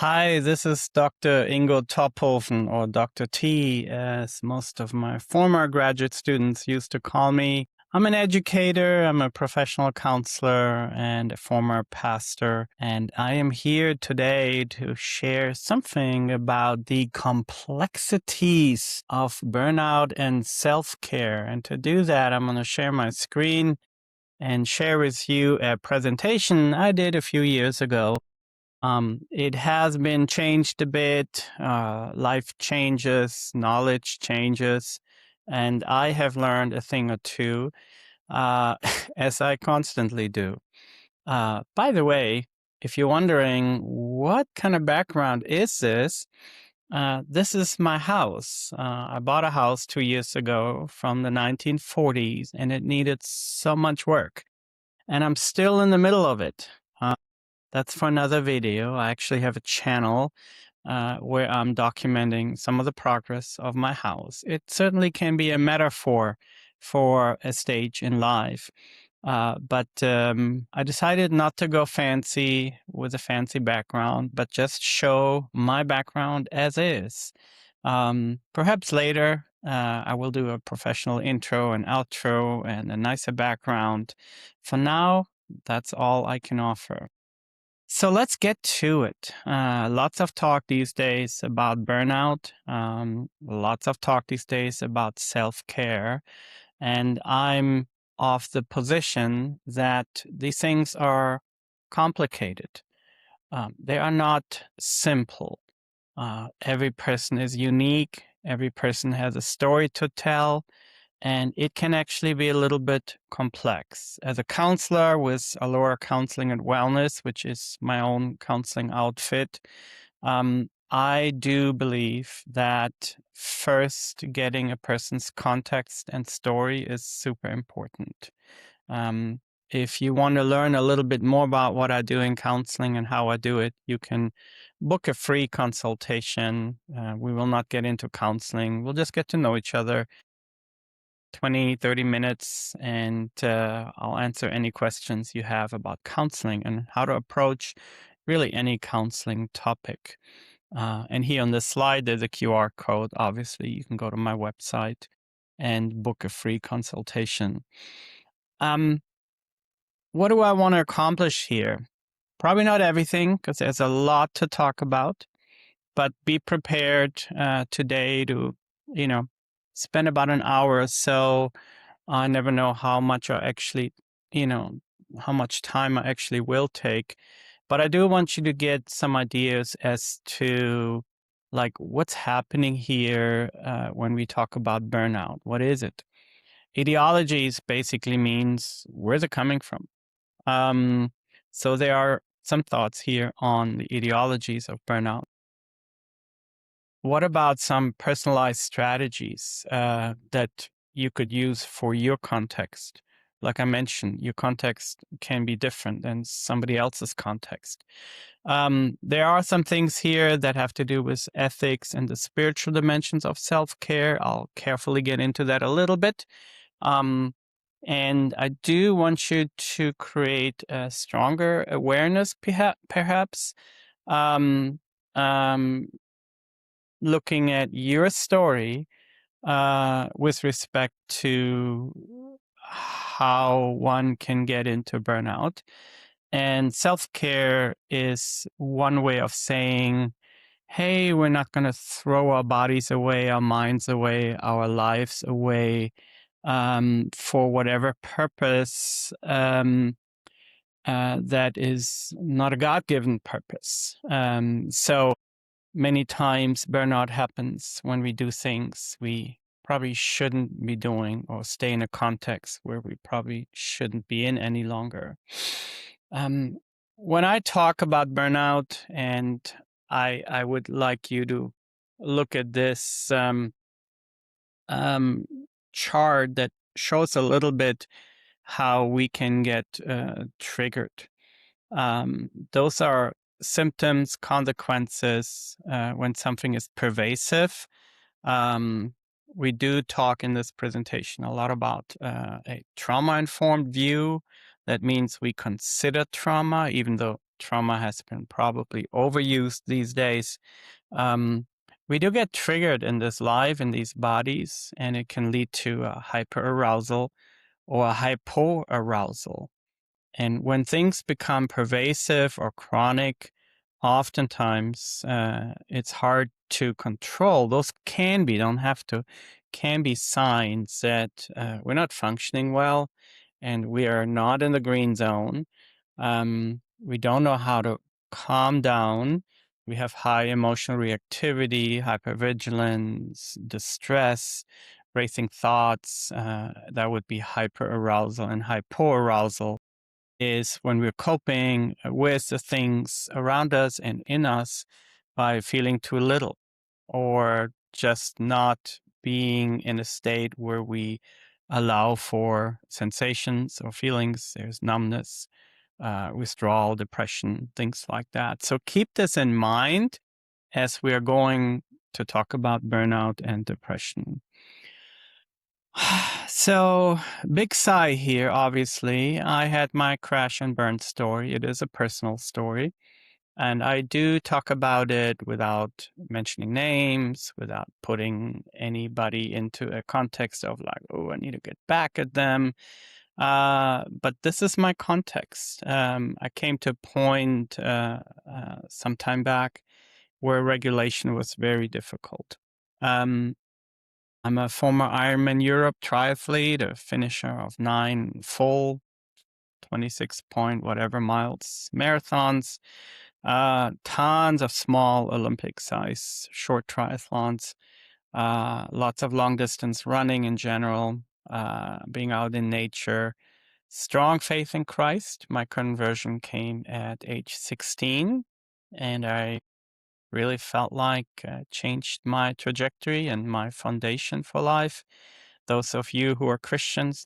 Hi, this is Dr. Ingo Tophoven, or Dr. T, as most of my former graduate students used to call me. I'm an educator, I'm a professional counselor, and a former pastor, and I am here today to share something about the complexities of burnout and self-care. And to do that, I'm going to share my screen and share with you a presentation I did a few years ago. It has been changed a bit. Life changes, knowledge changes, and I have learned a thing or two, uh, as I constantly do. By the way, if you're wondering what kind of background is this is my house. I bought a house 2 years ago from the 1940s, and it needed so much work, and I'm still in the middle of it. That's for another video. I actually have a channel where I'm documenting some of the progress of my house. It certainly can be a metaphor for a stage in life. But I decided not to go fancy with a fancy background, but just show my background as is. Perhaps later I will do a professional intro and outro and a nicer background. For now, that's all I can offer. So let's get to it. Lots of talk these days about burnout. Lots of talk these days about self-care. And I'm of the position that these things are complicated. They are not simple. Every person is unique. Every person has a story to tell. And it can actually be a little bit complex. As a counselor with Allura Counseling and Wellness, which is my own counseling outfit, I do believe that first getting a person's context and story is super important. If you want to learn a little bit more about what I do in counseling and how I do it, you can book a free consultation. We will not get into counseling. We'll just get to know each other. 20, 30 minutes, and I'll answer any questions you have about counseling and how to approach really any counseling topic. And here on this slide, there's a QR code. Obviously, you can go to my website and book a free consultation. What do I want to accomplish here? Probably not everything, because there's a lot to talk about, but be prepared today to, spend about an hour or so. I never know how much how much time I actually will take. But I do want you to get some ideas as to what's happening here when we talk about burnout. What is it? Etiologies basically means where's it coming from? So there are some thoughts here on the etiologies of burnout. What about some personalized strategies that you could use for your context? Like I mentioned, your context can be different than somebody else's context. There are some things here that have to do with ethics and the spiritual dimensions of self-care. I'll carefully get into that a little bit. And I do want you to create a stronger awareness, perhaps. Um, um, Looking at your story with respect to how one can get into burnout. And self-care is one way of saying, hey, we're not going to throw our bodies away, our minds away, our lives away for whatever purpose that is not a God-given purpose. So many times burnout happens when we do things we probably shouldn't be doing or stay in a context where we probably shouldn't be in any longer. When I talk about burnout, and I would like you to look at this chart that shows a little bit how we can get triggered. Those are symptoms, consequences when something is pervasive. We do talk in this presentation a lot about a trauma-informed view. That means we consider trauma, even though trauma has been probably overused these days. Um, we do get triggered in this life, in these bodies, and it can lead to a hyperarousal or a hypoarousal. And when things become pervasive or chronic, oftentimes it's hard to control. Those don't have to, can be signs that we're not functioning well and we are not in the green zone. We don't know how to calm down. We have high emotional reactivity, hypervigilance, distress, racing thoughts. That would be hyperarousal, and hypoarousal is when we're coping with the things around us and in us by feeling too little or just not being in a state where we allow for sensations or feelings. There's numbness, withdrawal, depression, things like that. So keep this in mind as we are going to talk about burnout and depression. So, big sigh here, obviously. I had my crash and burn story. It is a personal story. And I do talk about it without mentioning names, without putting anybody into a context of like, oh, I need to get back at them. But this is my context. I came to a point some time back where regulation was very difficult. I'm a former Ironman Europe triathlete, a finisher of 9 full 26 point whatever miles marathons, tons of small Olympic size short triathlons, lots of long distance running in general, being out in nature, strong faith in Christ. My conversion came at age 16, and I really felt like changed my trajectory and my foundation for life. Those of you who are Christians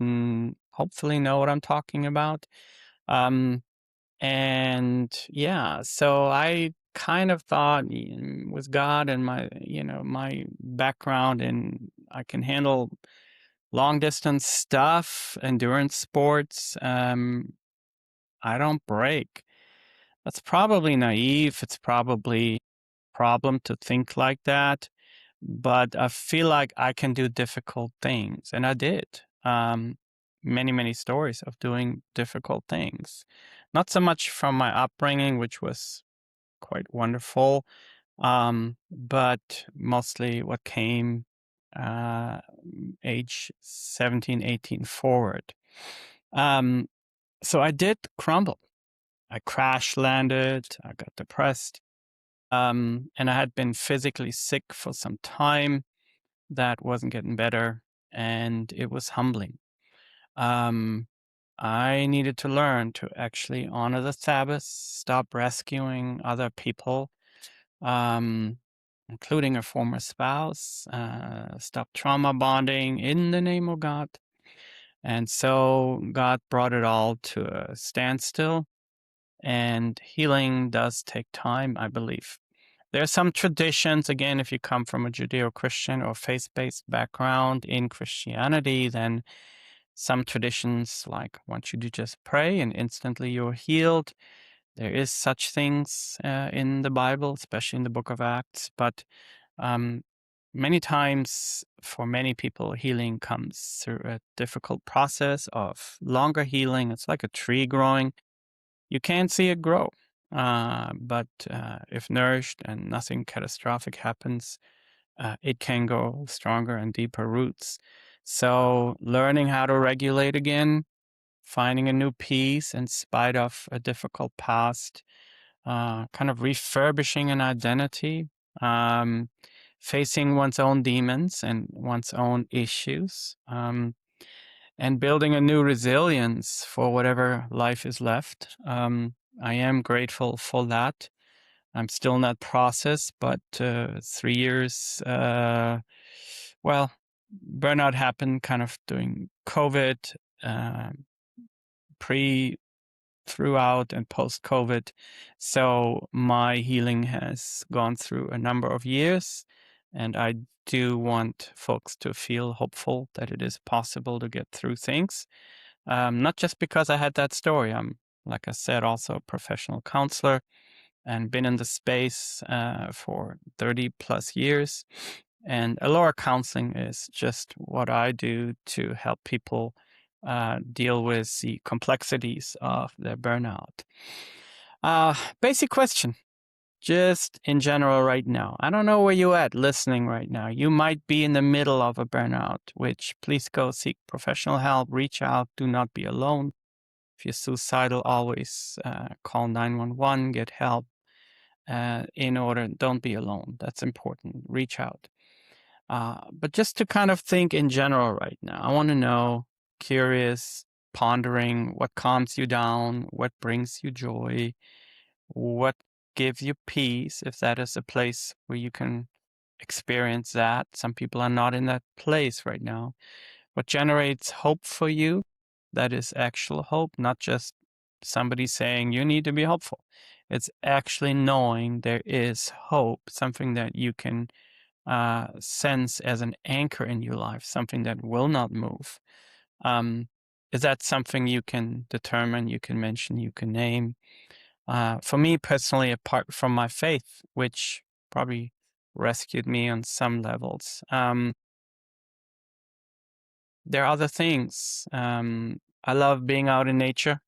hopefully know what I'm talking about. And yeah, so I kind of thought with God and my background, and I can handle long distance stuff, endurance sports. I don't break. That's probably naive. It's probably problem to think like that, but I feel like I can do difficult things, and I did. Many, many stories of doing difficult things. Not so much from my upbringing, which was quite wonderful, but mostly what came age 17, 18 forward. So I did crumble. I crash landed. I got depressed. And I had been physically sick for some time. That wasn't getting better, and it was humbling. Um, I needed to learn to actually honor the Sabbath, stop rescuing other people, um, including a former spouse, stop trauma bonding in the name of God. And so God brought it all to a standstill, and healing does take time, I believe. There are some traditions, again, if you come from a Judeo-Christian or faith-based background in Christianity, then some traditions like want you to just pray and instantly you're healed. There is such things in the Bible, especially in the book of Acts, but um, many times for many people, healing comes through a difficult process of longer healing. It's like a tree growing. You can't see it grow. But if nourished and nothing catastrophic happens, it can go stronger and deeper roots. So learning how to regulate again, finding a new peace in spite of a difficult past, kind of refurbishing an identity, facing one's own demons and one's own issues, and building a new resilience for whatever life is left. I am grateful for that. I'm still in that process, but 3 years, well, burnout happened kind of during COVID, uh, pre, throughout, and post-COVID. So my healing has gone through a number of years, and I do want folks to feel hopeful that it is possible to get through things. Not just because I had that story. I'm like I said, also a professional counselor and been in the space for 30 plus years. And Allure Counseling is just what I do to help people deal with the complexities of their burnout. Basic question, just in general right now. I don't know where you're at listening right now. You might be in the middle of a burnout, which please go seek professional help, reach out, do not be alone. If you're suicidal, always call 911, get help don't be alone. That's important. Reach out. But just to kind of think in general right now, I want to know, curious, pondering, what calms you down, what brings you joy, what gives you peace, if that is a place where you can experience that. Some people are not in that place right now. What generates hope for you, that is actual hope, not just somebody saying you need to be hopeful. It's actually knowing there is hope, something that you can sense as an anchor in your life, something that will not move. Is that something you can determine, you can mention, you can name? For me personally, apart from my faith, which probably rescued me on some levels, there are other things. I love being out in nature.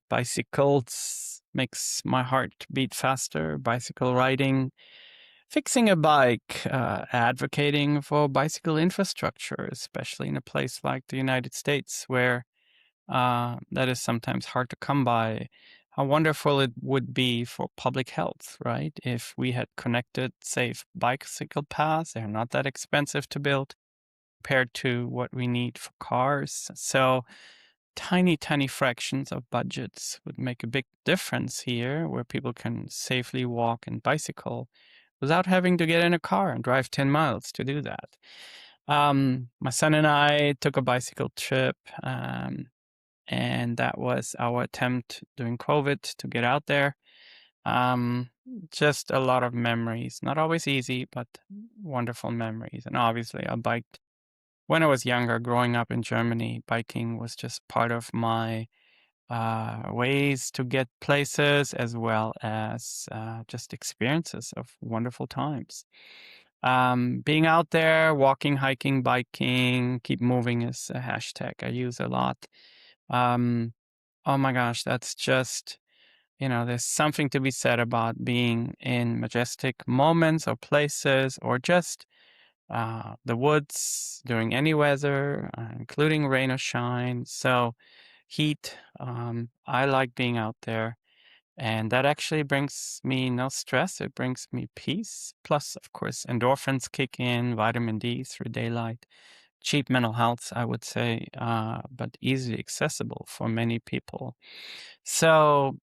Bicycles makes my heart beat faster. Bicycle riding, fixing a bike, advocating for bicycle infrastructure, especially in a place like the United States where that is sometimes hard to come by. How wonderful it would be for public health, right? If we had connected, safe bicycle paths, they're not that expensive to build compared to what we need for cars. So tiny, tiny fractions of budgets would make a big difference here where people can safely walk and bicycle without having to get in a car and drive 10 miles to do that. My son and I took a bicycle trip, and that was our attempt during COVID to get out there. Um, just a lot of memories, not always easy, but wonderful memories. And obviously, I biked when I was younger, growing up in Germany. Biking was just part of my ways to get places as well as just experiences of wonderful times. Being out there, walking, hiking, biking, keep moving is a hashtag I use a lot. Oh my gosh, that's just, there's something to be said about being in majestic moments or places or just the woods during any weather, including rain or shine. So, heat, I like being out there. And that actually brings me no stress. It brings me peace. Plus, of course, endorphins kick in, vitamin D through daylight. Cheap mental health, I would say, but easily accessible for many people. So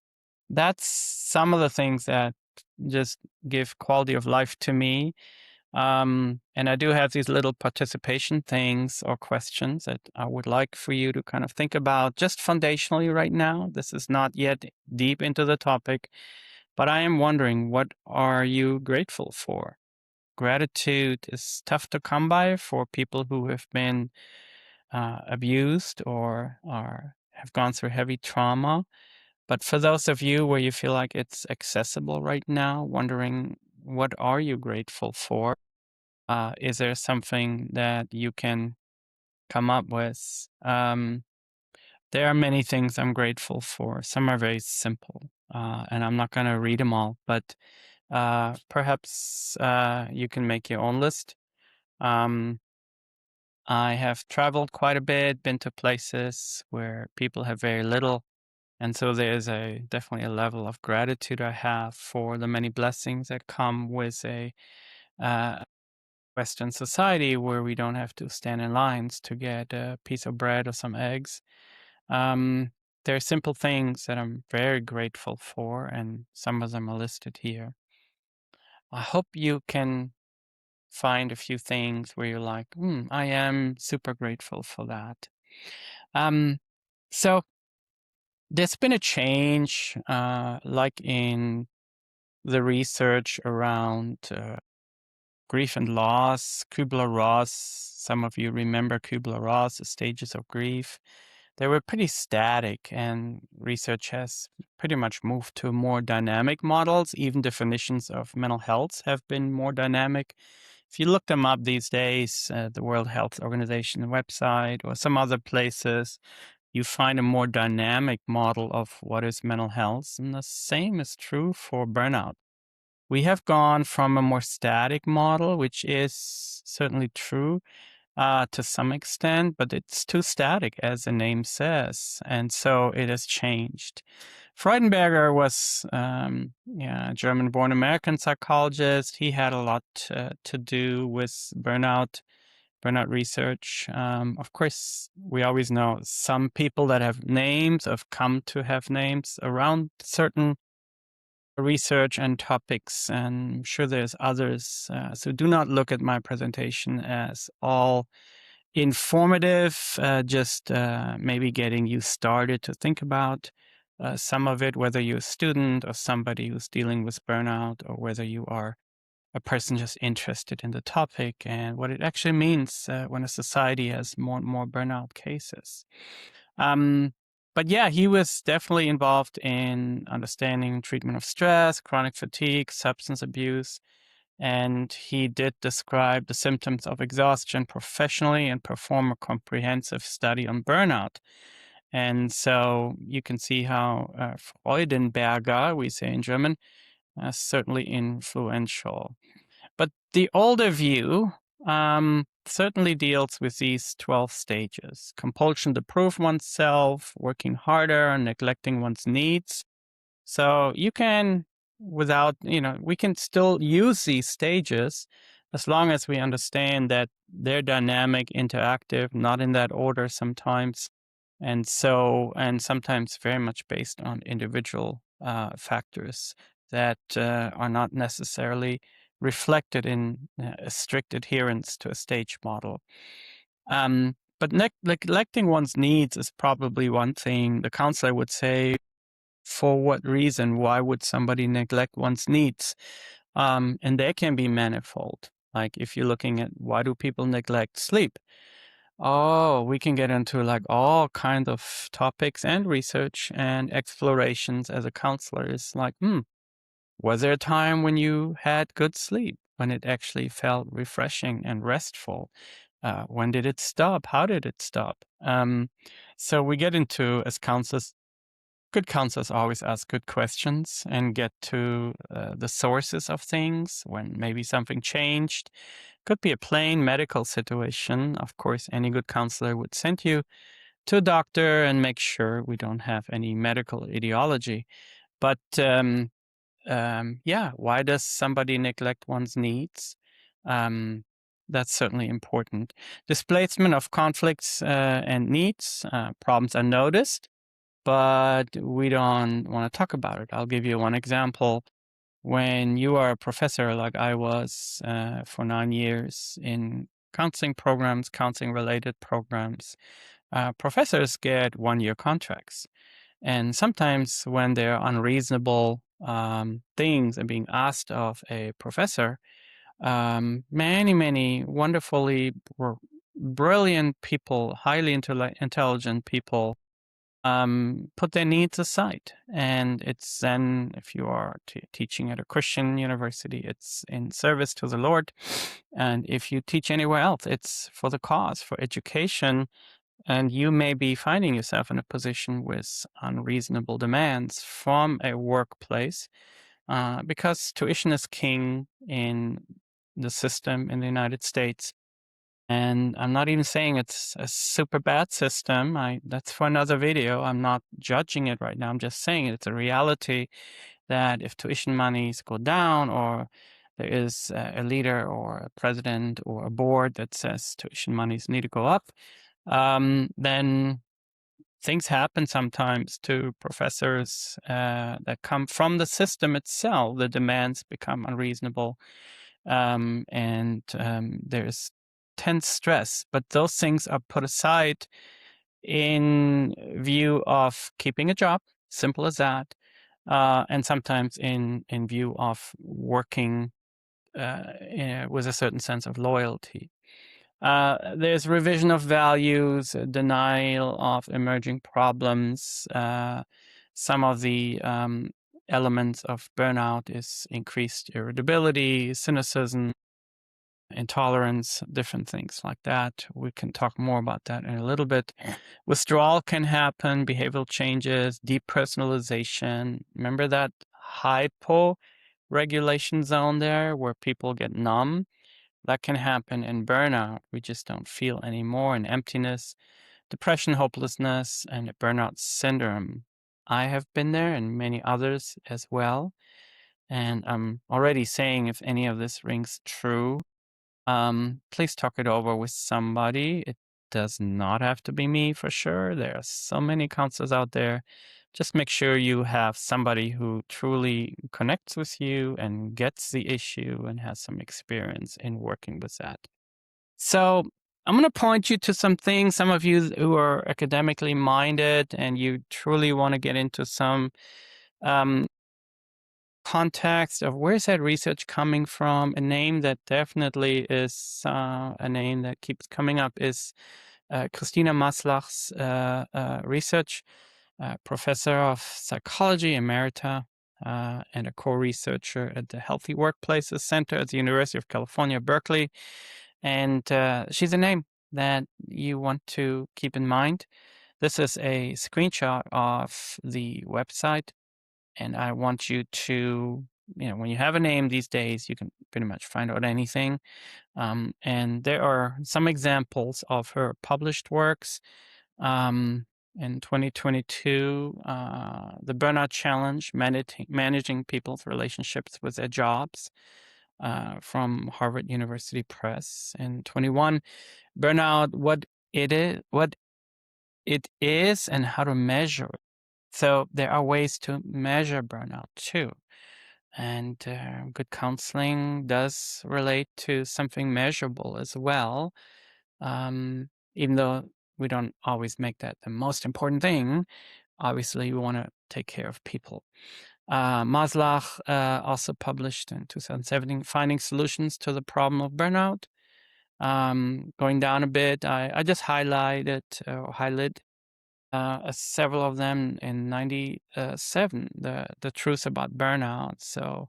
that's some of the things that just give quality of life to me. And I do have these little participation things or questions that I would like for you to kind of think about just foundationally right now. This is not yet deep into the topic, but I am wondering, what are you grateful for? Gratitude is tough to come by for people who have been abused or have gone through heavy trauma. But for those of you where you feel like it's accessible right now, wondering, what are you grateful for? Is there something that you can come up with? There are many things I'm grateful for. Some are very simple, and I'm not going to read them all, but perhaps you can make your own list. Um, I have traveled quite a bit, been to places where people have very little. And so there's definitely a level of gratitude I have for the many blessings that come with a uh, Western society where we don't have to stand in lines to get a piece of bread or some eggs. Um, there are simple things that I'm very grateful for, and some of them are listed here. I hope you can find a few things where you're like, I am super grateful for that. So there's been a change, like in the research around grief and loss, Kubler-Ross. Some of you remember Kubler-Ross, the stages of grief. they were pretty static, and research has pretty much moved to more dynamic models. Even definitions of mental health have been more dynamic. If you look them up these days, the World Health Organization website or some other places, you find a more dynamic model of what is mental health. And the same is true for burnout. We have gone from a more static model, which is certainly true to some extent, but it's too static, as the name says. And so it has changed. Freudenberger was a German-born American psychologist. He had a lot to do with burnout research. Of course, we always know some people that have names have come to have names around certain research and topics, and I'm sure there's others. So do not look at my presentation as all informative, just maybe getting you started to think about some of it, whether you're a student or somebody who's dealing with burnout, or whether you are a person just interested in the topic and what it actually means when a society has more and more burnout cases. Um, but yeah, he was definitely involved in understanding treatment of stress, chronic fatigue, substance abuse, and he did describe the symptoms of exhaustion professionally and perform a comprehensive study on burnout. And so you can see how Freudenberger, we say in German, certainly influential. But the older view certainly deals with these 12 stages: compulsion to prove oneself, working harder, neglecting one's needs. So you can, we can still use these stages as long as we understand that they're dynamic, interactive, not in that order sometimes. And sometimes very much based on individual factors that are not necessarily reflected in a strict adherence to a stage model. But neglecting one's needs is probably one thing. The counselor would say, for what reason? Why would somebody neglect one's needs? And they can be manifold. Like if you're looking at why do people neglect sleep? Oh, we can get into like all kinds of topics and research and explorations as a counselor. Is like, was there a time when you had good sleep, when it actually felt refreshing and restful? When did it stop? How did it stop? So we get into, as counselors, good counselors always ask good questions and get to the sources of things when maybe something changed. Could be a plain medical situation. Of course, any good counselor would send you to a doctor and make sure we don't have any medical etiology. But why does somebody neglect one's needs? That's certainly important. Displacement of conflicts and needs. Problems are noticed, but we don't want to talk about it. I'll give you one example. When you are a professor, like I was for 9 years in counseling programs, counseling related programs, professors get 1-year contracts. And sometimes when there are unreasonable things are being asked of a professor, many wonderfully brilliant people, highly intelligent people, put their needs aside. And it's then, if you are teaching at a Christian university, it's in service to the Lord. And if you teach anywhere else, it's for the cause, for education. And you may be finding yourself in a position with unreasonable demands from a workplace, because tuition is king in the system in the United States. And I'm not even saying it's a super bad system. That's for another video. I'm not judging it right now. I'm just saying it's a reality that if tuition monies go down, or there is a leader or a president or a board that says tuition monies need to go up, then things happen sometimes to professors that come from the system itself. The demands become unreasonable, and there's tense stress. But those things are put aside in view of keeping a job, simple as that, and sometimes in view of working with a certain sense of loyalty. There's revision of values, denial of emerging problems. Some of the elements of burnout is increased irritability, cynicism, intolerance, different things like that. We can talk more about that in a little bit. Withdrawal can happen, behavioral changes, depersonalization. Remember that hypo regulation zone there where people get numb? That can happen in burnout. We just don't feel anymore, and emptiness, depression, hopelessness, and burnout syndrome. I have been there and many others as well. And I'm already saying if any of this rings true, please talk it over with somebody. It does not have to be me for sure. There are so many counselors out there. Just make sure you have somebody who truly connects with you and gets the issue and has some experience in working with that. So I'm going to point you to some things, some of you who are academically minded and you truly want to get into some context of where's that research coming from. A name that definitely is a name that keeps coming up is Christina Maslach's research, professor of psychology emerita and a co-researcher at the Healthy Workplaces Center at the University of California, Berkeley. And she's a name that you want to keep in mind. This is a screenshot of the website. And I want you to, when you have a name these days, you can pretty much find out anything. And there are some examples of her published works. In 2022, The Burnout Challenge, Managing People's Relationships with Their Jobs, from Harvard University Press. In 21, Burnout, what it is and how to measure it. So there are ways to measure burnout too. And good counseling does relate to something measurable as well. Even though we don't always make that the most important thing, obviously we want to take care of people. Maslach also published in 2017 Finding Solutions to the Problem of Burnout. Going down a bit, I just highlighted several of them in 97, the truth about burnout. So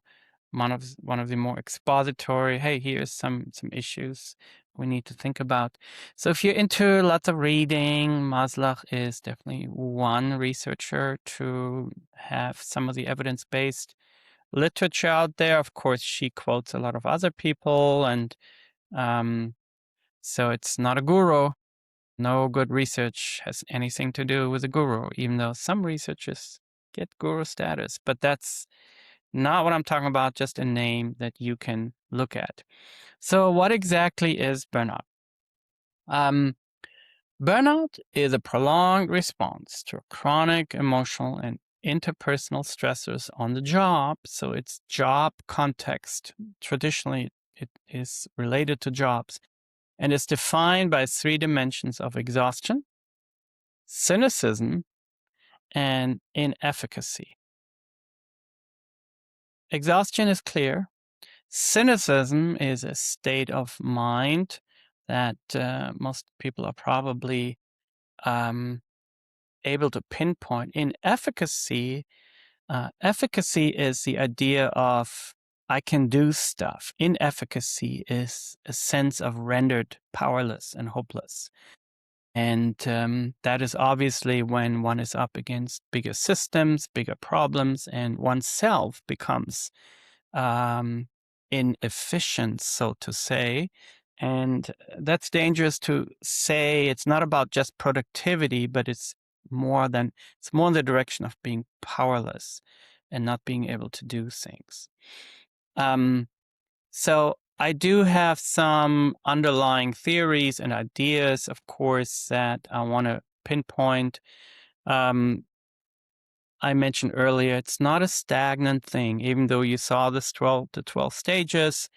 one of the more expository, hey, here's some issues we need to think about. So if you're into lots of reading, Maslach is definitely one researcher to have some of the evidence-based literature out there. Of course, she quotes a lot of other people, and so it's not a guru. No good research has anything to do with a guru, even though some researchers get guru status. But that's not what I'm talking about, just a name that you can look at. So what exactly is burnout? Burnout is a prolonged response to chronic emotional and interpersonal stressors on the job. So it's job context. Traditionally, it is related to jobs and is defined by 3 dimensions of exhaustion, cynicism, and inefficacy. Exhaustion is clear. Cynicism is a state of mind that most people are probably able to pinpoint. Inefficacy, efficacy is the idea of I can do stuff. Inefficacy is a sense of rendered powerless and hopeless. And that is obviously when one is up against bigger systems, bigger problems, and oneself becomes inefficient, so to say. And that's dangerous to say. It's not about just productivity, but it's more in the direction of being powerless and not being able to do things. So I do have some underlying theories and ideas, of course, that I want to pinpoint. I mentioned earlier, it's not a stagnant thing, even though you saw this 12 to 12 stages.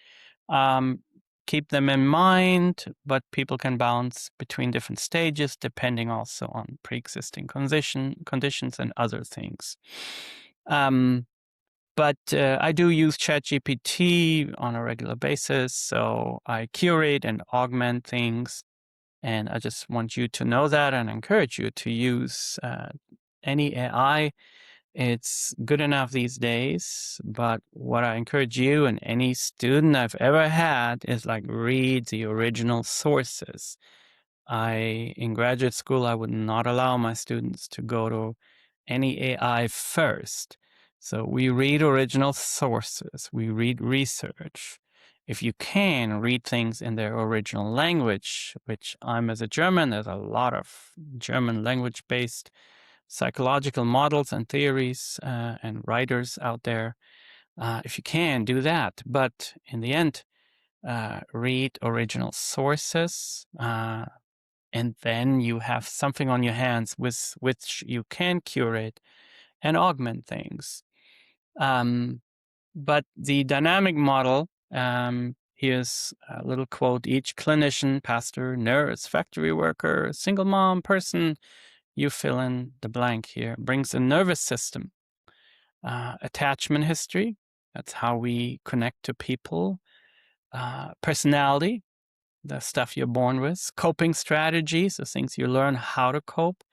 Keep them in mind, but people can bounce between different stages, depending also on pre-existing conditions and other things. But I do use ChatGPT on a regular basis, so I curate and augment things. And I just want you to know that and encourage you to use any AI. It's good enough these days, but what I encourage you and any student I've ever had is like read the original sources. In graduate school, I would not allow my students to go to any AI first. So we read original sources, we read research. If you can, read things in their original language, which I'm as a German, there's a lot of German language-based psychological models and theories and writers out there. If you can, do that. But in the end, read original sources, and then you have something on your hands with which you can curate and augment things. But the dynamic model, here's a little quote: each clinician, pastor, nurse, factory worker, single mom, person, you fill in the blank here, brings a nervous system, attachment history, that's how we connect to people, personality, the stuff you're born with, coping strategies, the things you learn how to cope,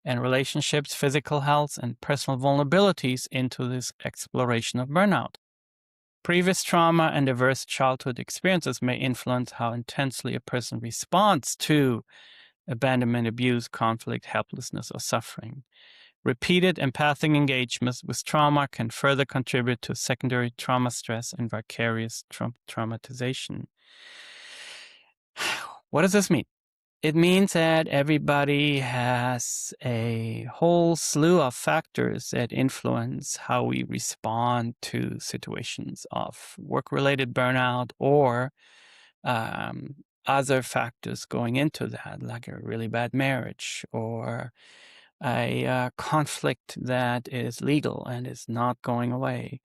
and relationships, physical health, and personal vulnerabilities into this exploration of burnout. Previous trauma and diverse childhood experiences may influence how intensely a person responds to abandonment, abuse, conflict, helplessness, or suffering. Repeated empathic engagements with trauma can further contribute to secondary trauma stress and vicarious traumatization. What does this mean? It means that everybody has a whole slew of factors that influence how we respond to situations of work-related burnout or other factors going into that, like a really bad marriage or a conflict that is legal and is not going away.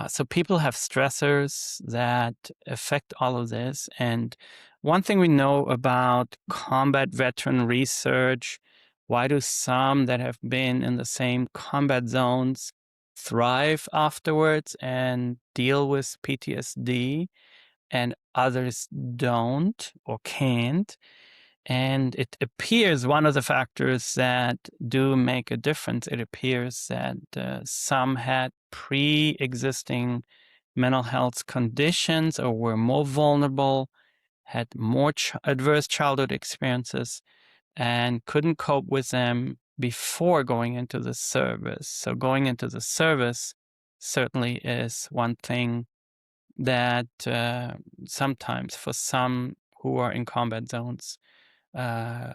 So people have stressors that affect all of this. And one thing we know about combat veteran research, why do some that have been in the same combat zones thrive afterwards and deal with PTSD and others don't or can't? And it appears one of the factors that do make a difference, it appears that some had pre-existing mental health conditions or were more vulnerable, had more adverse childhood experiences, and couldn't cope with them before going into the service. So going into the service certainly is one thing that sometimes for some who are in combat zones uh,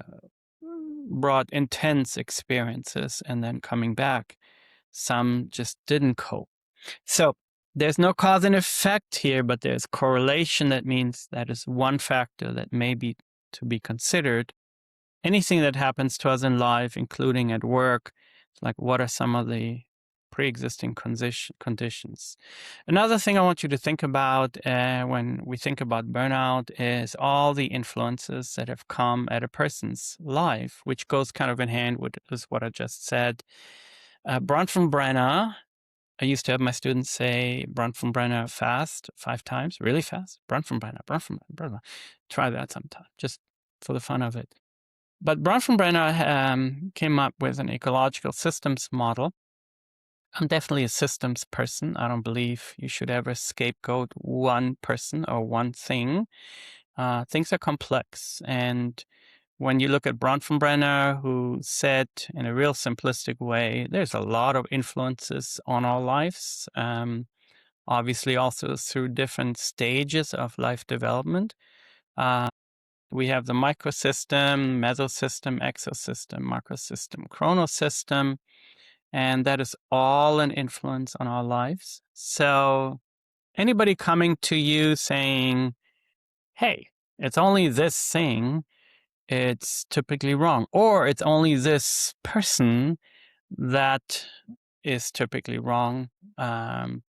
brought intense experiences, and then coming back, some just didn't cope. So there's no cause and effect here, but there's correlation. That means that is one factor that may be to be considered. Anything that happens to us in life, including at work, like what are some of the pre-existing conditions. Another thing I want you to think about when we think about burnout is all the influences that have come at a person's life, which goes kind of in hand with what I just said. Bronfenbrenner, I used to have my students say Bronfenbrenner fast 5 times, really fast. Bronfenbrenner, Bronfenbrenner. Try that sometime, just for the fun of it. But Bronfenbrenner came up with an ecological systems model. I'm definitely a systems person. I don't believe you should ever scapegoat one person or one thing. Things are complex. And when you look at Bronfenbrenner, who said in a real simplistic way, there's a lot of influences on our lives, obviously also through different stages of life development. We have the microsystem, mesosystem, exosystem, macrosystem, chronosystem. And that is all an influence on our lives. So anybody coming to you saying, hey, it's only this thing, it's typically wrong. Or it's only this person, that is typically wrong. And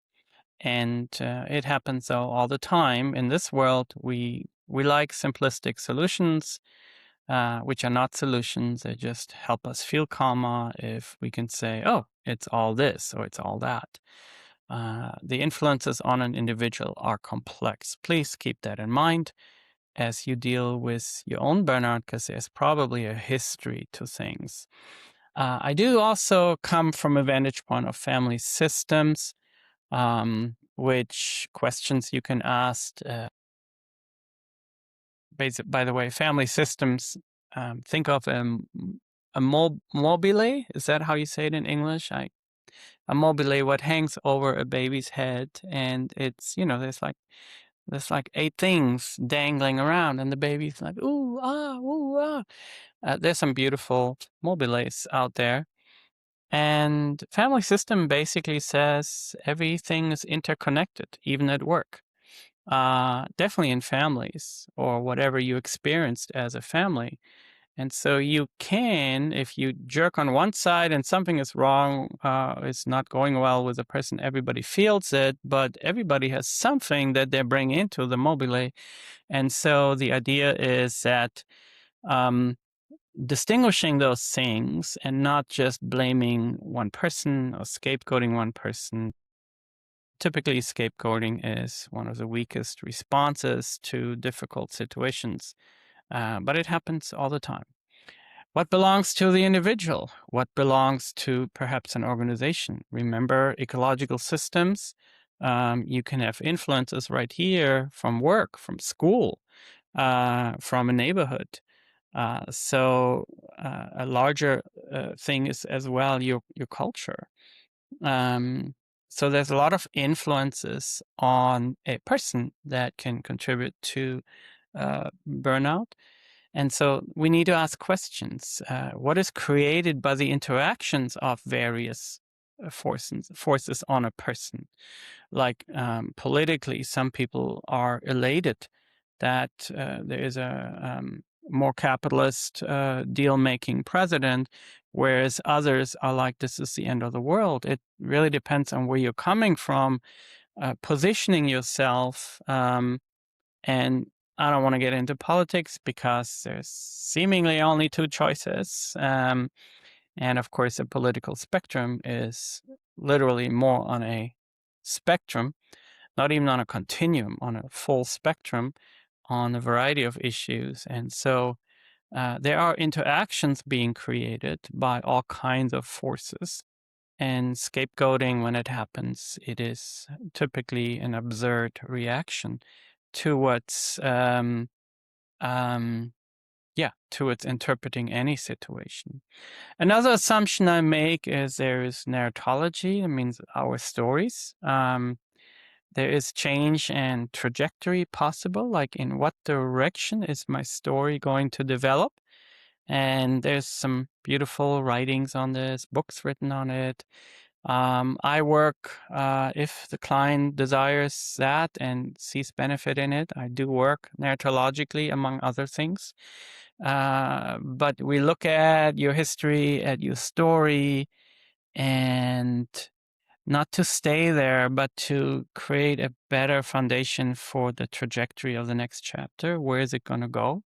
it happens though all the time. In this world, we like simplistic solutions, which are not solutions. They just help us feel calmer if we can say, oh, it's all this or it's all that. the influences on an individual are complex. Please keep that in mind as you deal with your own burnout, because there's probably a history to things. I do also come from a vantage point of family systems, which questions you can ask. By the way, family systems, think of a mobile. Is that how you say it in English? A mobile, what hangs over a baby's head, and it's, there's like 8 things dangling around, and the baby's like, ooh, ah, ooh, ah. There's some beautiful mobiles out there. And family system basically says everything is interconnected, even at work. Definitely in families or whatever you experienced as a family. And so you can, if you jerk on one side and something is wrong, it's not going well with the person, everybody feels it, but everybody has something that they bring into the mobile. And so the idea is that distinguishing those things and not just blaming one person or scapegoating one person. Typically, scapegoating is one of the weakest responses to difficult situations, but it happens all the time. What belongs to the individual? What belongs to perhaps an organization? Remember ecological systems? You can have influences right here from work, from school, from a neighborhood. So a larger thing is as well your culture. So there's a lot of influences on a person that can contribute to burnout. And so we need to ask questions. What is created by the interactions of various forces on a person? Like politically, some people are elated that there is a more capitalist deal-making president, whereas others are like, this is the end of the world. It really depends on where you're coming from, positioning yourself, and I don't want to get into politics because there's seemingly only 2 choices. And of course, the political spectrum is literally more on a spectrum, not even on a continuum, on a full spectrum, on a variety of issues. And so there are interactions being created by all kinds of forces. And scapegoating, when it happens, it is typically an absurd reaction towards towards interpreting any situation. Another assumption I make is there is narratology. That means our stories. There is change and trajectory possible, like in what direction is my story going to develop? And there's some beautiful writings on this, books written on it. I work, if the client desires that and sees benefit in it, I do work narratologically, among other things. But we look at your history, at your story, and not to stay there, but to create a better foundation for the trajectory of the next chapter. Where is it going to go?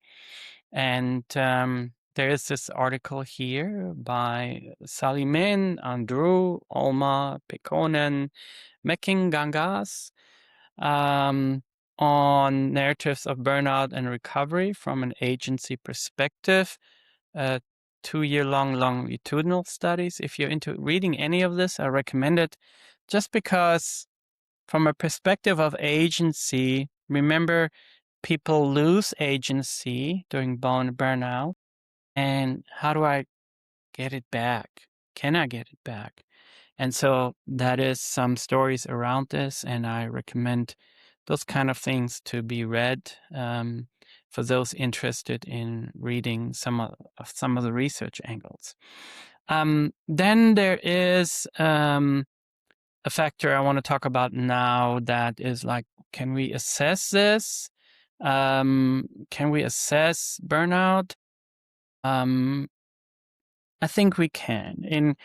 And there is this article here by Salimin, Andrew, Olma, Pekonen, Meking-Gangas on narratives of burnout and recovery from an agency perspective. 2-year-long longitudinal studies. If you're into reading any of this, I recommend it just because from a perspective of agency, remember people lose agency during burnout. And how do I get it back? Can I get it back? And so that is some stories around this, and I recommend those kind of things to be read for those interested in reading some of the research angles. Then there is a factor I want to talk about now that is like, can we assess this? Can we assess burnout? I think we can. And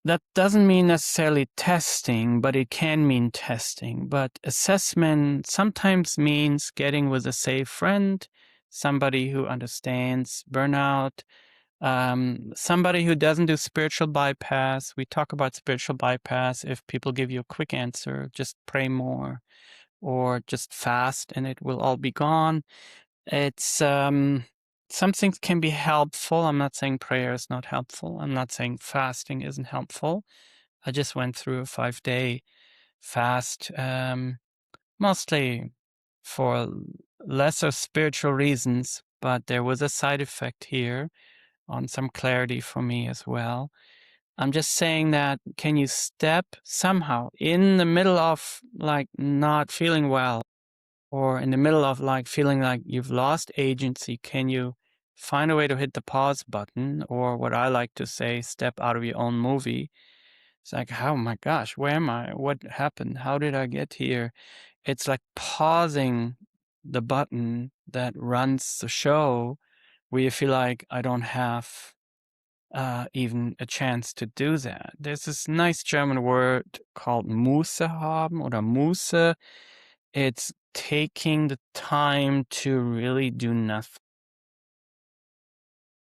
that doesn't mean necessarily testing, but it can mean testing. But assessment sometimes means getting with a safe friend, somebody who understands burnout, Somebody who doesn't do spiritual bypass, we talk about spiritual bypass. If people give you a quick answer, just pray more or just fast and it will all be gone. It's some things can be helpful. I'm not saying prayer is not helpful. I'm not saying fasting isn't helpful. I just went through a 5-day fast, mostly for lesser spiritual reasons, but there was a side effect here on some clarity for me as well. I'm just saying that can you step somehow in the middle of like not feeling well or in the middle of like feeling like you've lost agency, can you find a way to hit the pause button, or what I like to say, step out of your own movie? It's like, oh my gosh, where am I? What happened? How did I get here? It's like pausing the button that runs the show where you feel like I don't have even a chance to do that. There's this nice German word called Muße haben oder Muße. It's taking the time to really do nothing.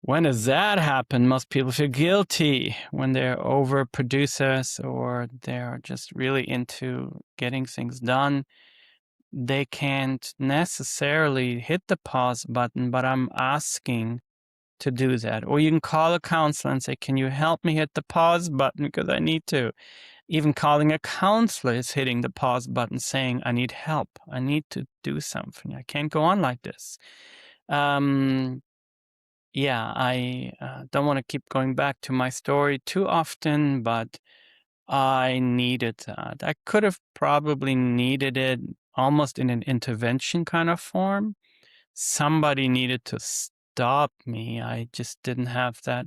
When does that happen? Most people feel guilty when they're over producers or they're just really into getting things done. They can't necessarily hit the pause button, but I'm asking to do that. Or you can call a counselor and say, can you help me hit the pause button because I need to. Even calling a counselor is hitting the pause button saying, I need help. I need to do something. I can't go on like this. Yeah, I don't want to keep going back to my story too often, but I needed that. I could have probably needed it almost in an intervention kind of form. Somebody needed to stop me. I just didn't have that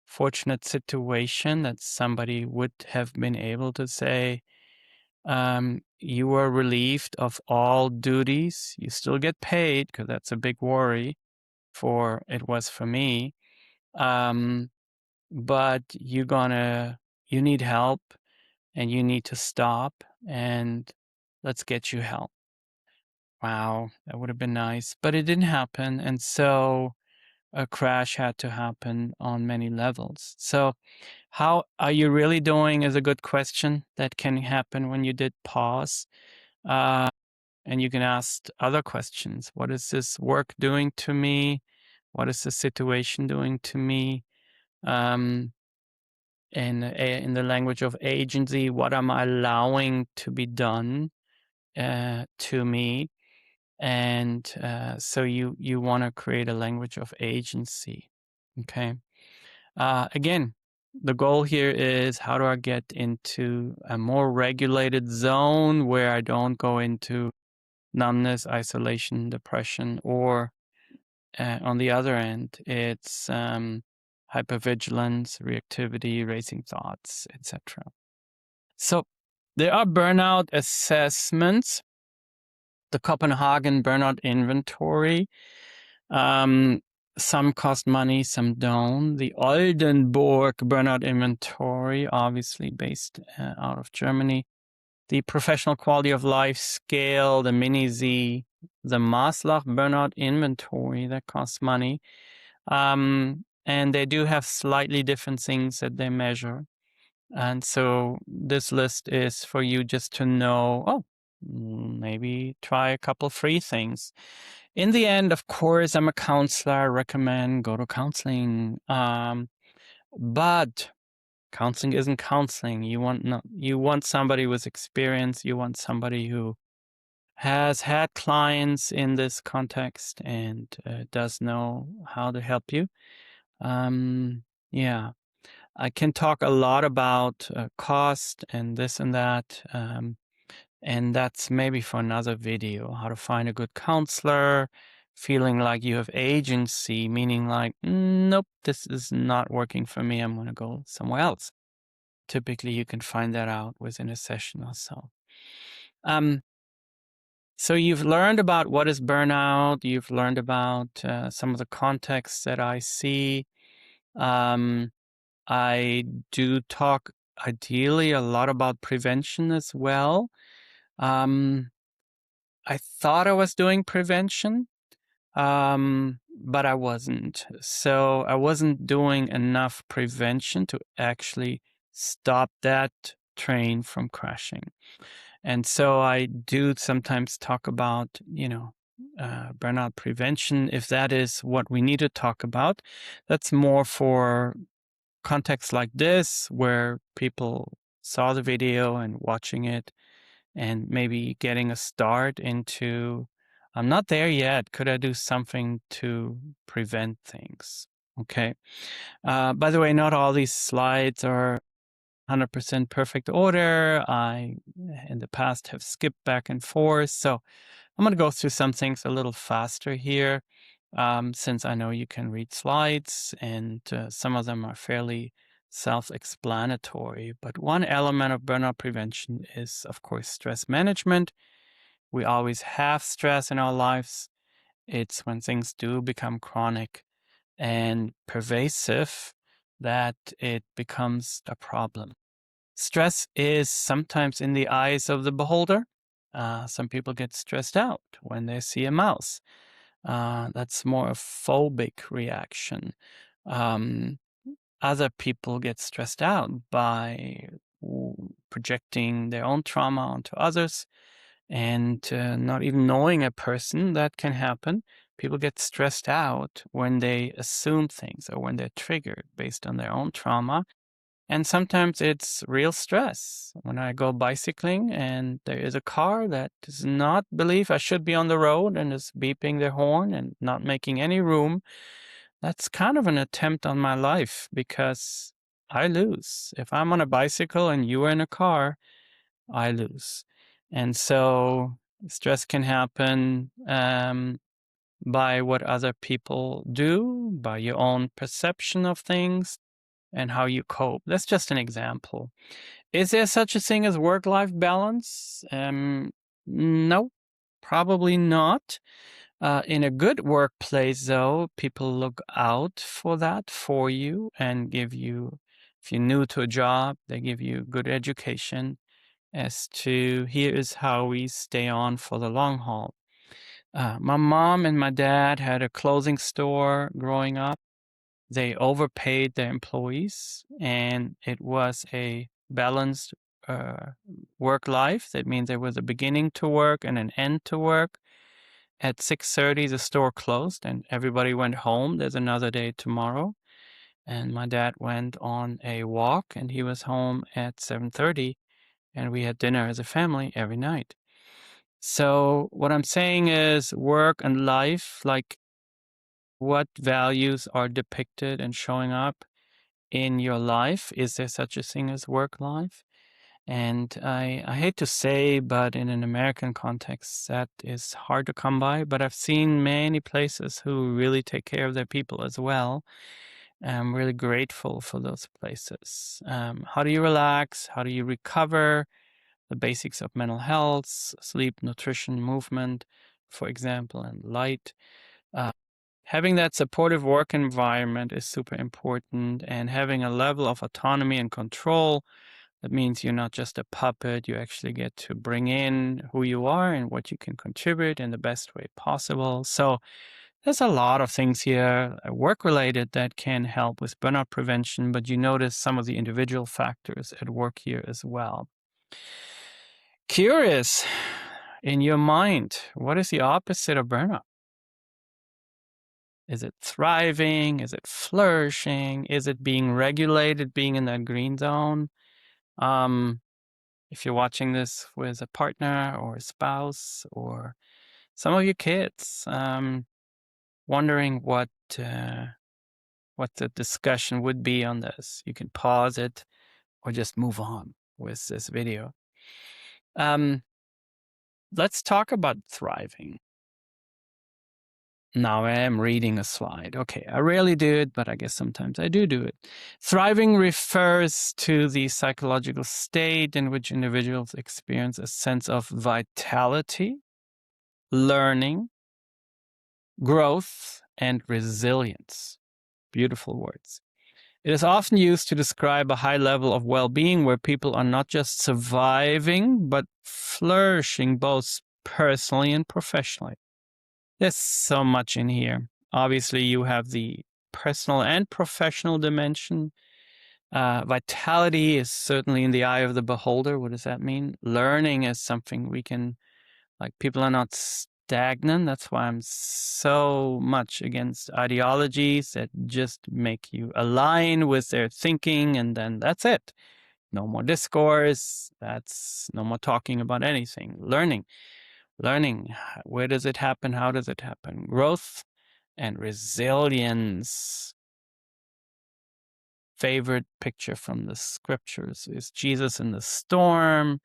fortunate situation that somebody would have been able to say, you were relieved of all duties. You still get paid, because that's a big worry for it was for me. But you need help and you need to stop and let's get you help. Wow, that would have been nice, but it didn't happen. And so a crash had to happen on many levels. So how are you really doing is a good question that can happen when you did pause. And you can ask other questions. What is this work doing to me? What is the situation doing to me? In the language of agency, what am I allowing to be done to me? And so you want to create a language of agency. Okay. Again, the goal here is how do I get into a more regulated zone where I don't go into numbness, isolation, depression, or on the other end, it's hypervigilance, reactivity, racing thoughts, etc. So there are burnout assessments, the Copenhagen Burnout Inventory. Some cost money, some don't. The Oldenburg Burnout Inventory, obviously based out of Germany. The Professional Quality of Life Scale, the Mini-Z, the Maslach Burnout Inventory, that costs money. And they do have slightly different things that they measure. And so this list is for you just to know, oh, maybe try a couple free things. In the end, of course, I'm a counselor. I recommend go to counseling. But counseling isn't counseling. You want somebody with experience. You want somebody who has had clients in this context and does know how to help you. Yeah, I can talk a lot about cost and this and that. And that's maybe for another video, how to find a good counselor, feeling like you have agency, meaning like, nope, this is not working for me. I'm going to go somewhere else. Typically, you can find that out within a session or so. So you've learned about what is burnout. You've learned about some of the contexts that I see. I do talk ideally a lot about prevention as well. I thought I was doing prevention, But I wasn't. So I wasn't doing enough prevention to actually stop that train from crashing. And so I do sometimes talk about, burnout prevention, if that is what we need to talk about. That's more for contexts like this, where people saw the video and watching it and maybe getting a start into, I'm not there yet. Could I do something to prevent things? Okay. By the way, not all these slides are 100% perfect order. I, in the past, have skipped back and forth. So I'm going to go through some things a little faster here, since I know you can read slides and some of them are fairly self-explanatory. But one element of burnout prevention is, of course, stress management. We always have stress in our lives. It's when things do become chronic and pervasive that it becomes a problem. Stress is sometimes in the eyes of the beholder. Some people get stressed out when they see a mouse. That's more a phobic reaction. Um, Other people get stressed out by projecting their own trauma onto others and not even knowing a person. That can happen. People get stressed out when they assume things or when they're triggered based on their own trauma. And sometimes it's real stress. When I go bicycling and there is a car that does not believe I should be on the road and is beeping their horn and not making any room, that's kind of an attempt on my life because I lose. If I'm on a bicycle and you are in a car, I lose. And so stress can happen by what other people do, by your own perception of things, and how you cope. That's just an example. Is there such a thing as work-life balance? No, probably not. In a good workplace, though, people look out for that for you and give you, if you're new to a job, they give you good education as to here is how we stay on for the long haul. My mom and my dad had a clothing store growing up. They overpaid their employees, and it was a balanced work life. That means there was a beginning to work and an end to work. At 6:30, the store closed, and everybody went home. There's another day tomorrow. And my dad went on a walk, and he was home at 7:30, and we had dinner as a family every night. So what I'm saying is work and life, like what values are depicted and showing up in your life? Is there such a thing as work life? And I hate to say, but in an American context, that is hard to come by. But I've seen many places who really take care of their people as well. I'm really grateful for those places. How do you relax? How do you recover? The basics of mental health, sleep, nutrition, movement, for example, and light. Having that supportive work environment is super important, and having a level of autonomy and control. That means you're not just a puppet. You actually get to bring in who you are and what you can contribute in the best way possible. So there's a lot of things here work-related that can help with burnout prevention, but you notice some of the individual factors at work here as well. Curious, in your mind, what is the opposite of burnout? Is it thriving? Is it flourishing? Is it being regulated, being in that green zone? If you're watching this with a partner or a spouse or some of your kids, wondering what the discussion would be on this, you can pause it or just move on with this video. Let's talk about thriving. Now I am reading a slide. Okay, I rarely do it, but I guess sometimes I do it. Thriving refers to the psychological state in which individuals experience a sense of vitality, learning, growth, and resilience. Beautiful words. It is often used to describe a high level of well-being where people are not just surviving, but flourishing both personally and professionally. There's so much in here. Obviously, you have the personal and professional dimension. Vitality is certainly in the eye of the beholder. What does that mean? Learning is something we can, like, people are not stagnant. That's why I'm so much against ideologies that just make you align with their thinking, and then that's it. No more discourse. That's no more talking about anything. Learning. Where does it happen? How does it happen? Growth and resilience. Favorite picture from the scriptures is Jesus in the storm.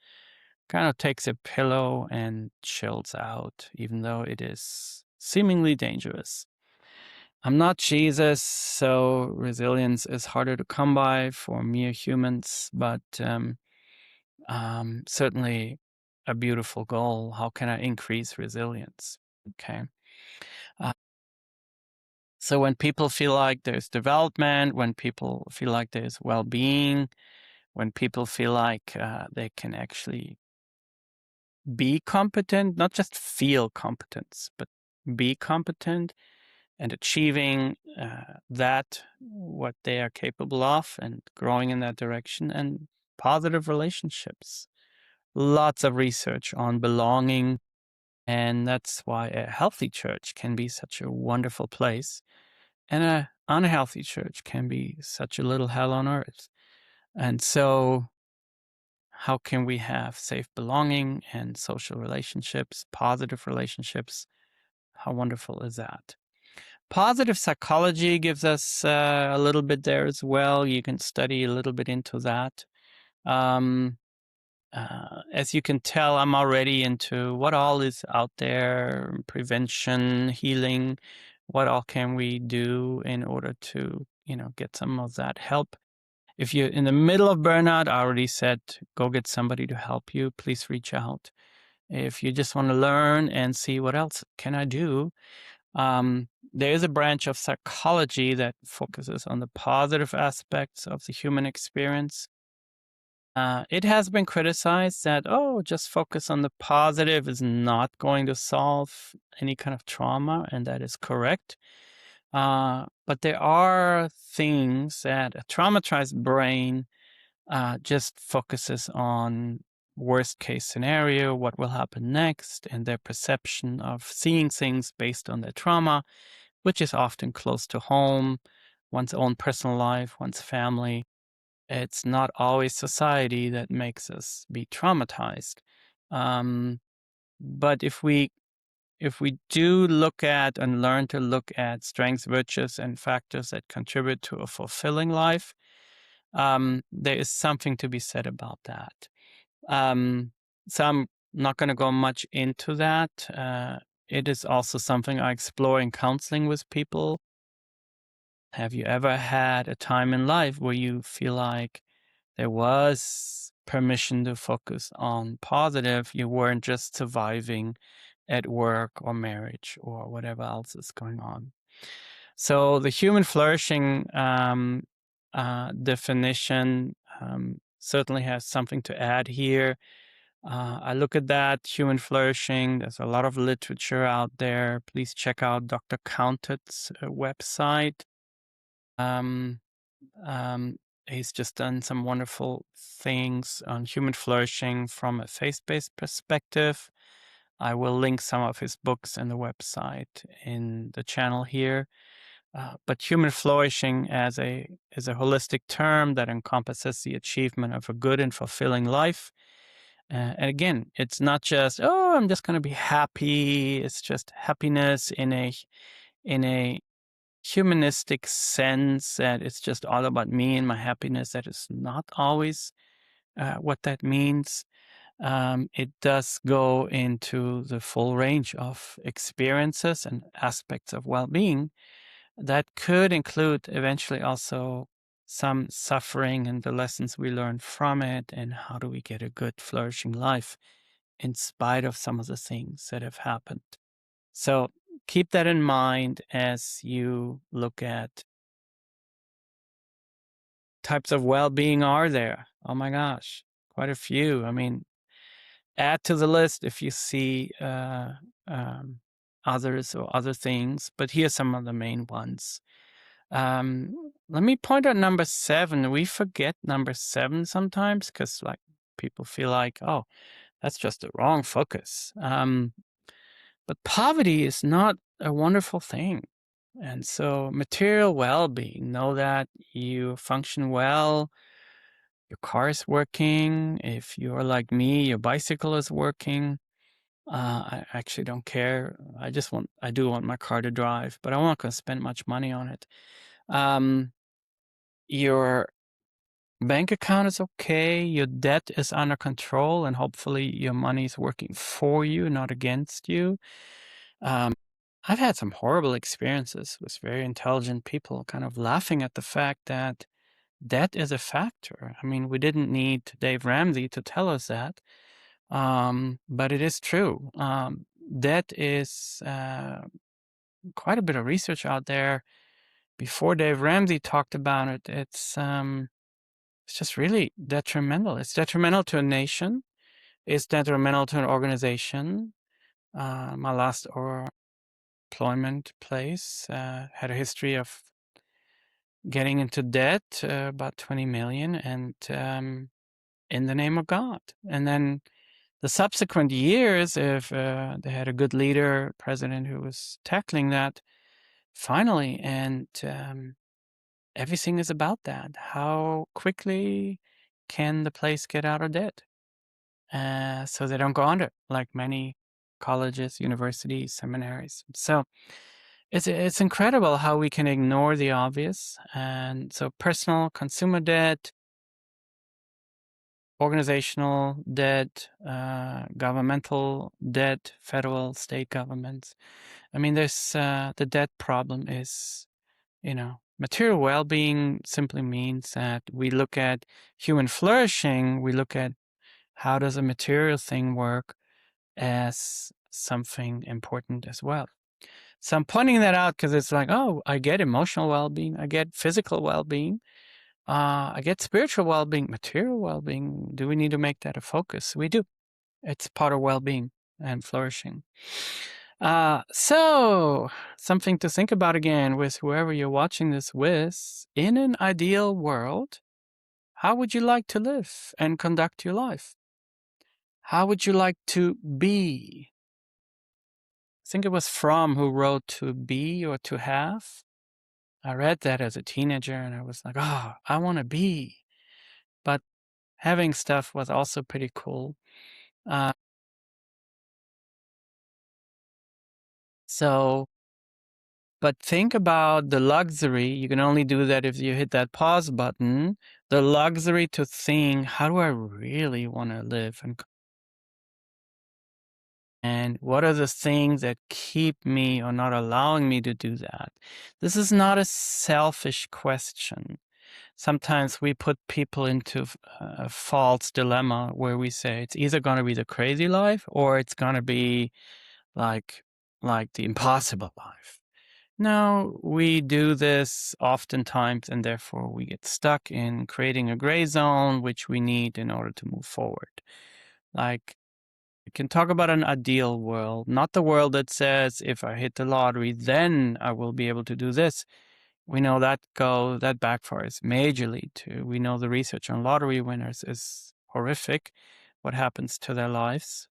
Kind of takes a pillow and chills out, even though it is seemingly dangerous. I'm not Jesus, so resilience is harder to come by for mere humans, but certainly a beautiful goal. How can I increase resilience? Okay. Uh, so when people feel like there's development, when people feel like there's well-being, when people feel like they can actually be competent, not just feel competence, but be competent and achieving that, what they are capable of, and growing in that direction, and positive relationships. Lots of research on belonging. And that's why a healthy church can be such a wonderful place, and an unhealthy church can be such a little hell on earth. And so, how can we have safe belonging and social relationships, positive relationships? How wonderful is that? Positive psychology gives us a little bit there as well. You can study a little bit into that. As you can tell, I'm already into what all is out there, prevention, healing. What all can we do in order to, get some of that help? If you're in the middle of burnout, I already said, go get somebody to help you. Please reach out. If you just want to learn and see what else can I do, there is a branch of psychology that focuses on the positive aspects of the human experience. It has been criticized that, just focus on the positive is not going to solve any kind of trauma, and that is correct. But there are things that a traumatized brain just focuses on worst case scenario, what will happen next, and their perception of seeing things based on their trauma, which is often close to home, one's own personal life, one's family. It's not always society that makes us be traumatized. But if we do look at and learn to look at strengths, virtues, and factors that contribute to a fulfilling life, there is something to be said about that. So I'm not going to go much into that. It is also something I explore in counseling with people. Have you ever had a time in life where you feel like there was permission to focus on positive? You weren't just surviving at work or marriage or whatever else is going on. So the human flourishing definition certainly has something to add here. I look at that, human flourishing. There's a lot of literature out there. Please check out Dr. Counted's website. He's just done some wonderful things on human flourishing from a faith-based perspective. I will link some of his books and the website in the channel here. But human flourishing is a holistic term that encompasses the achievement of a good and fulfilling life. And again, it's not just, I'm just going to be happy. It's just happiness in a humanistic sense, that it's just all about me and my happiness. That is not always what that means. It does go into the full range of experiences and aspects of well-being that could include eventually also some suffering and the lessons we learn from it, and how do we get a good flourishing life in spite of some of the things that have happened. So keep that in mind as you look at types of well-being are there. Oh my gosh, quite a few. I mean, add to the list if you see others or other things, but here's some of the main ones. Let me point out number 7. We forget number 7 sometimes because like people feel like, oh, that's just the wrong focus. But poverty is not a wonderful thing. And so material well-being, know that you function well, your car is working. If you're like me, your bicycle is working. I actually don't care. I do want my car to drive, but I'm not going to spend much money on it. Your bank account is okay. Your debt is under control, and hopefully your money is working for you, not against you. I've had some horrible experiences with very intelligent people kind of laughing at the fact that debt is a factor. I mean, we didn't need Dave Ramsey to tell us that, but it is true. Debt is quite a bit of research out there. Before Dave Ramsey talked about it, it's just really detrimental. It's detrimental to a nation. It's detrimental to an organization. My last employment place had a history of getting into debt, about 20 million, and in the name of God. And then the subsequent years, if they had a good leader, president who was tackling that finally, and everything is about that. How quickly can the place get out of debt so they don't go under, like many colleges, universities, seminaries. So it's incredible how we can ignore the obvious. And so personal consumer debt, organizational debt, governmental debt, federal, state governments. I mean, there's the debt problem is, material well-being simply means that we look at human flourishing, we look at how does a material thing work as something important as well. So I'm pointing that out because it's like, oh, I get emotional well-being, I get physical well-being, I get spiritual well-being, material well-being. Do we need to make that a focus? We do. It's part of well-being and flourishing. So something to think about again with whoever you're watching this with. In an ideal world, how would you like to live and conduct your life? How would you like to be? I think it was Fromm who wrote to be or to have. I read that as a teenager and I was like, oh, I want to be. But having stuff was also pretty cool. But think about the luxury. You can only do that if you hit that pause button. The luxury to think, how do I really want to live? And what are the things that keep me or not allowing me to do that? This is not a selfish question. Sometimes we put people into a false dilemma where we say it's either going to be the crazy life or it's going to be like the impossible life. No, we do this oftentimes, and therefore we get stuck in creating a gray zone, which we need in order to move forward. Like, we can talk about an ideal world, not the world that says, if I hit the lottery, then I will be able to do this. We know that backfires majorly too. We know the research on lottery winners is horrific, what happens to their lives.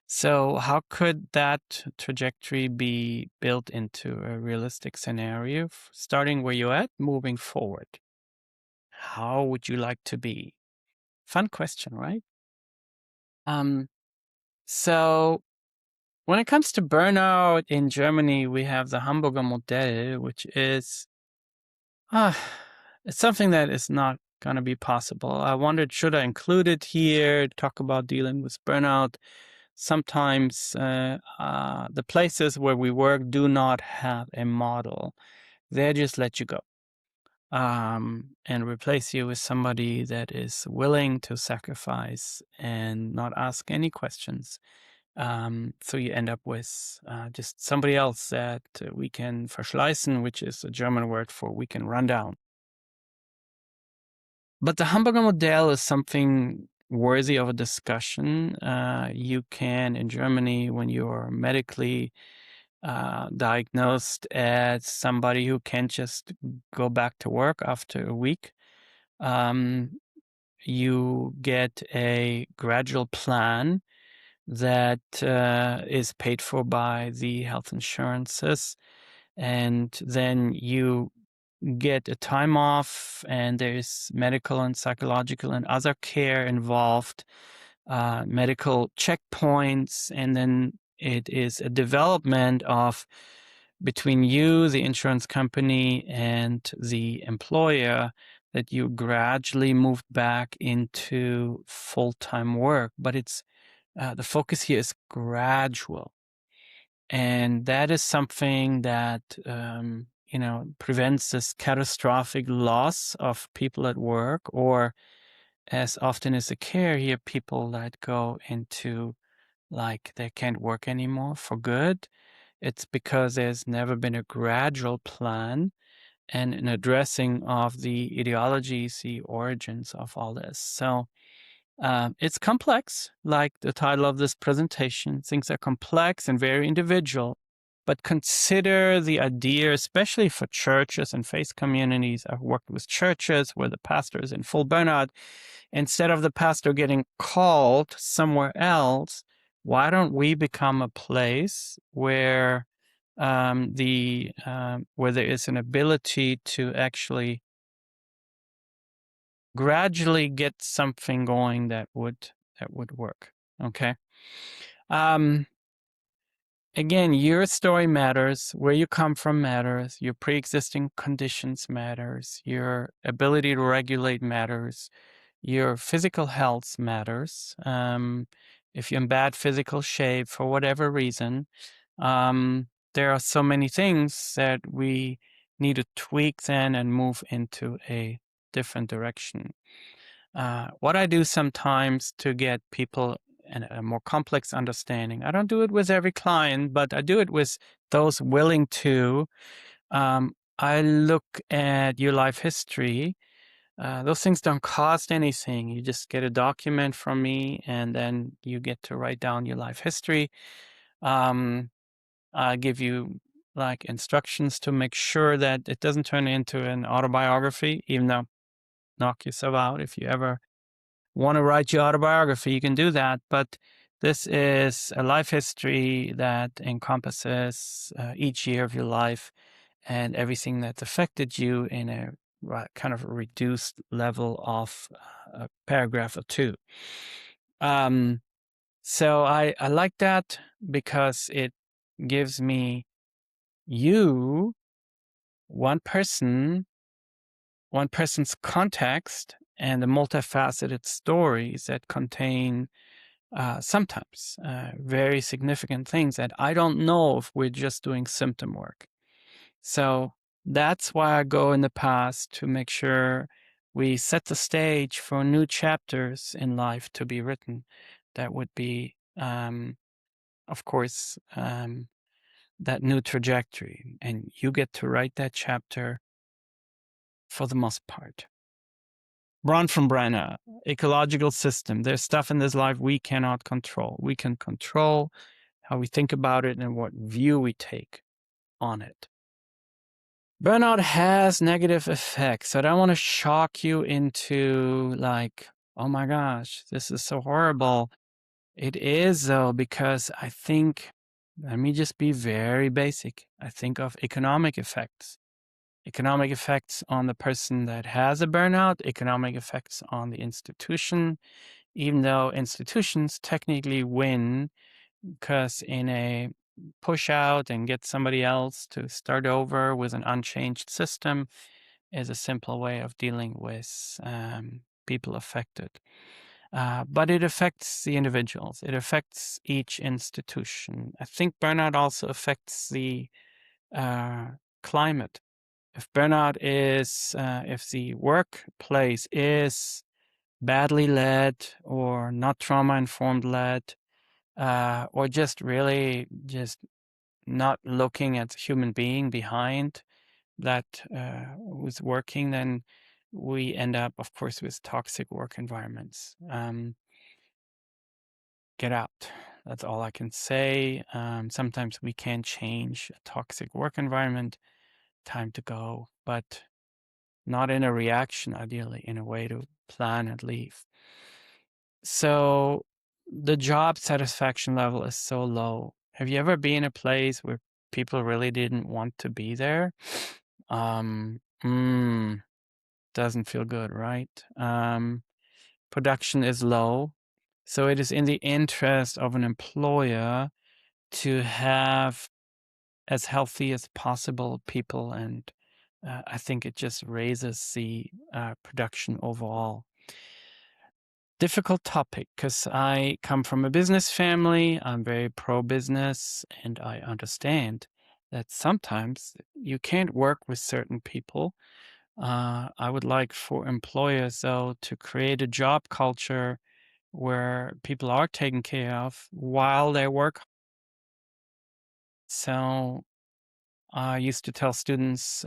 So how could that trajectory be built into a realistic scenario, starting where you're at, moving forward? How would you like to be? Fun question, right? So when it comes to burnout in Germany, we have the Hamburger Modell, which is it's something that is not going to be possible. I wondered, should I include it here, talk about dealing with burnout? Sometimes the places where we work do not have a model. They just let you go and replace you with somebody that is willing to sacrifice and not ask any questions. So you end up with just somebody else that we can verschleißen, which is a German word for we can run down. But the Hamburger Modell is something worthy of a discussion. You can, in Germany, when you're medically diagnosed as somebody who can't just go back to work after a week, you get a gradual plan that is paid for by the health insurances. And then you get a time off, and there's medical and psychological and other care involved, medical checkpoints, and then it is a development of between you, the insurance company, and the employer that you gradually move back into full-time work. But it's the focus here is gradual. And that is something that, prevents this catastrophic loss of people at work, or as often as the care here, people that go into like they can't work anymore for good. It's because there's never been a gradual plan and an addressing of the etiologies, the origins of all this. So it's complex, like the title of this presentation. Things are complex and very individual, but consider the idea, especially for churches and faith communities. I've worked with churches where the pastor is in full burnout. Instead of the pastor getting called somewhere else, why don't we become a place where where there is an ability to actually gradually get something going that would work. Okay. Again, your story matters. Where you come from matters. Your pre-existing conditions matters. Your ability to regulate matters. Your physical health matters. If you're in bad physical shape for whatever reason, there are so many things that we need to tweak then and move into a different direction. What I do sometimes to get people a more complex understanding, I don't do it with every client, but I do it with those willing to. I look at your life history. Those things don't cost anything. You just get a document from me, and then you get to write down your life history. I give you like instructions to make sure that it doesn't turn into an autobiography, even though knock yourself out if you ever want to write your autobiography, you can do that. But this is a life history that encompasses each year of your life and everything that's affected you in a kind of a reduced level of a paragraph or two. So I like that because it gives me you, one person's context and the multifaceted stories that contain sometimes very significant things that I don't know if we're just doing symptom work. So that's why I go in the past to make sure we set the stage for new chapters in life to be written. That would be, of course, that new trajectory. And you get to write that chapter for the most part. Ron from Brenner, ecological system. There's stuff in this life we cannot control. We can control how we think about it and what view we take on it. Burnout has negative effects. I don't want to shock you into like, oh my gosh, this is so horrible. It is though, because I think, let me just be very basic. I think of economic effects. Economic effects on the person that has a burnout, economic effects on the institution, even though institutions technically win, because in a push out and get somebody else to start over with an unchanged system is a simple way of dealing with people affected. But it affects the individuals. It affects each institution. I think burnout also affects the climate. If burnout is, if the workplace is badly led or not trauma-informed led, or just really just not looking at the human being behind that who's working, then we end up, of course, with toxic work environments. Get out. That's all I can say. Sometimes we can change a toxic work environment. Time to go, but not in a reaction, ideally, in a way to plan and leave. So the job satisfaction level is so low. Have you ever been in a place where people really didn't want to be there? Um, mm, doesn't feel good, right? Production is low. So it is in the interest of an employer to have as healthy as possible people. And I think it just raises the production overall. Difficult topic because I come from a business family. I'm very pro-business, and I understand that sometimes you can't work with certain people. I would like for employers, though, to create a job culture where people are taken care of while they work. So I used to tell students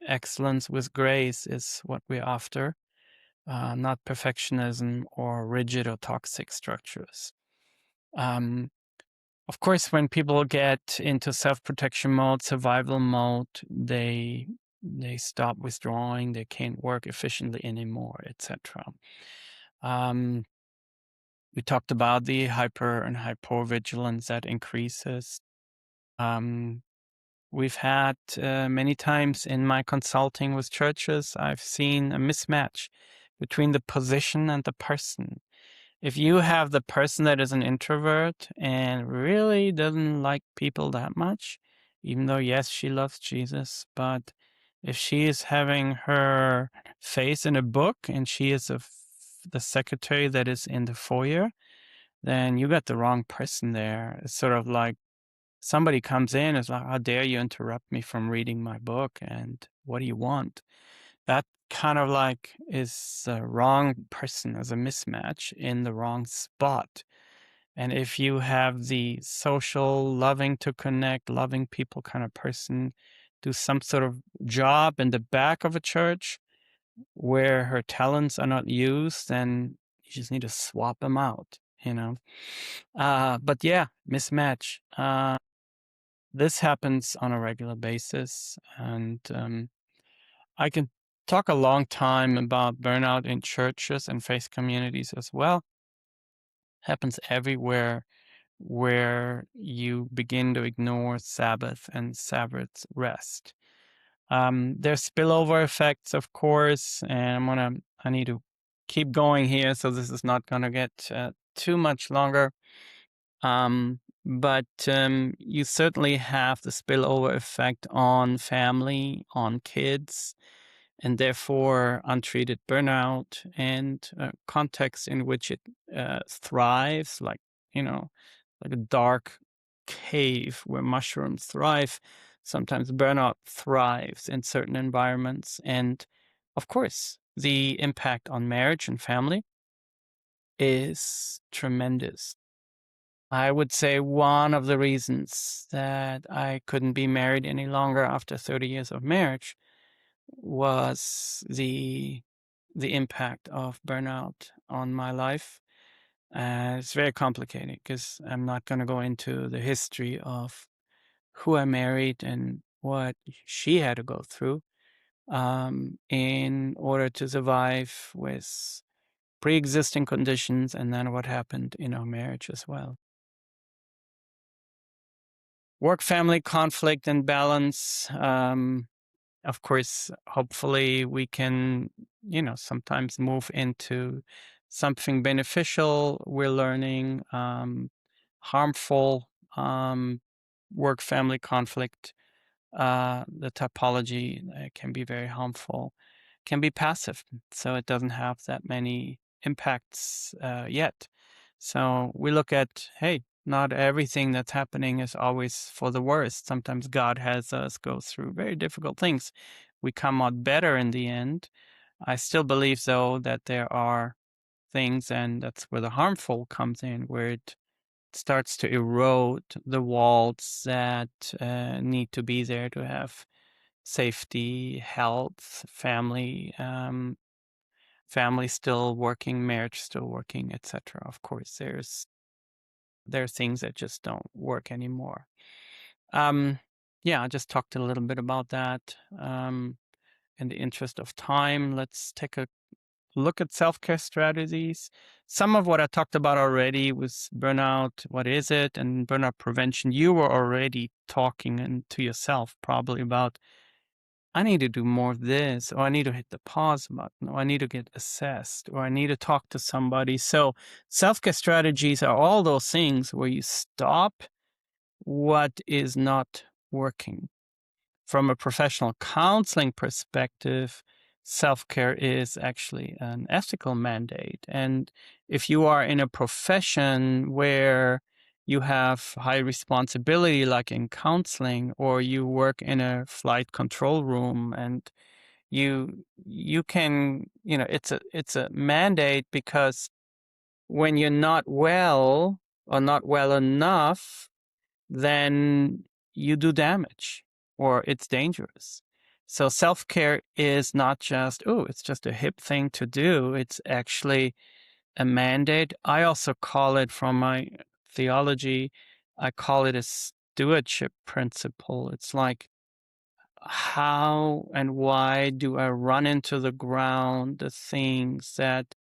excellence with grace is what we're after, not perfectionism or rigid or toxic structures. Of course, when people get into self-protection mode, survival mode, they stop withdrawing, they can't work efficiently anymore, etc. We talked about the hyper and hypervigilance that increases. We've had many times in my consulting with churches, I've seen a mismatch between the position and the person. If you have the person that is an introvert and really doesn't like people that much, even though, yes, she loves Jesus, but if she is having her face in a book and she is the secretary that is in the foyer, then you got the wrong person there. It's sort of like somebody comes in, is like, how dare you interrupt me from reading my book? And what do you want? That kind of like is the wrong person, as a mismatch in the wrong spot. And if you have the social, loving to connect, loving people kind of person, do some sort of job in the back of a church where her talents are not used, then you just need to swap them out, you know? But yeah, mismatch. This happens on a regular basis, and I can talk a long time about burnout in churches and faith communities as well. Happens everywhere where you begin to ignore Sabbath and Sabbath rest. There's spillover effects, of course, and I need to keep going here, so this is not going to get too much longer. But you certainly have the spillover effect on family, on kids, and therefore untreated burnout and context in which it thrives, like, like a dark cave where mushrooms thrive. Sometimes burnout thrives in certain environments. And of course, the impact on marriage and family is tremendous. I would say one of the reasons that I couldn't be married any longer after 30 years of marriage was the impact of burnout on my life. It's very complicated because I'm not going to go into the history of who I married and what she had to go through in order to survive with pre-existing conditions, and then what happened in our marriage as well. Work-family conflict and balance. Of course, hopefully we can, sometimes move into something beneficial. We're learning harmful work-family conflict. The typology can be very harmful, can be passive, so it doesn't have that many impacts yet. So we look at, hey, not everything that's happening is always for the worst. Sometimes God has us go through very difficult things. We come out better in the end. I still believe, though, that there are things, and that's where the harmful comes in, where it starts to erode the walls that need to be there to have safety, health, family, family still working, marriage still working, etc. Of course, there are things that just don't work anymore. Yeah, I just talked a little bit about that. In the interest of time, let's take a look at self-care strategies. Some of what I talked about already was burnout, what is it, and burnout prevention. You were already talking to yourself probably about, I need to do more of this, or I need to hit the pause button, or I need to get assessed, or I need to talk to somebody. So self-care strategies are all those things where you stop what is not working. From a professional counseling perspective, self-care is actually an ethical mandate. And if you are in a profession where you have high responsibility, like in counseling, or you work in a flight control room, and you can, it's a mandate, because when you're not well or not well enough, then you do damage, or it's dangerous. So self-care is not just, oh, it's just a hip thing to do. It's actually a mandate. I also call it, from my theology, I call it a stewardship principle. It's like, how and why do I run into the ground the things that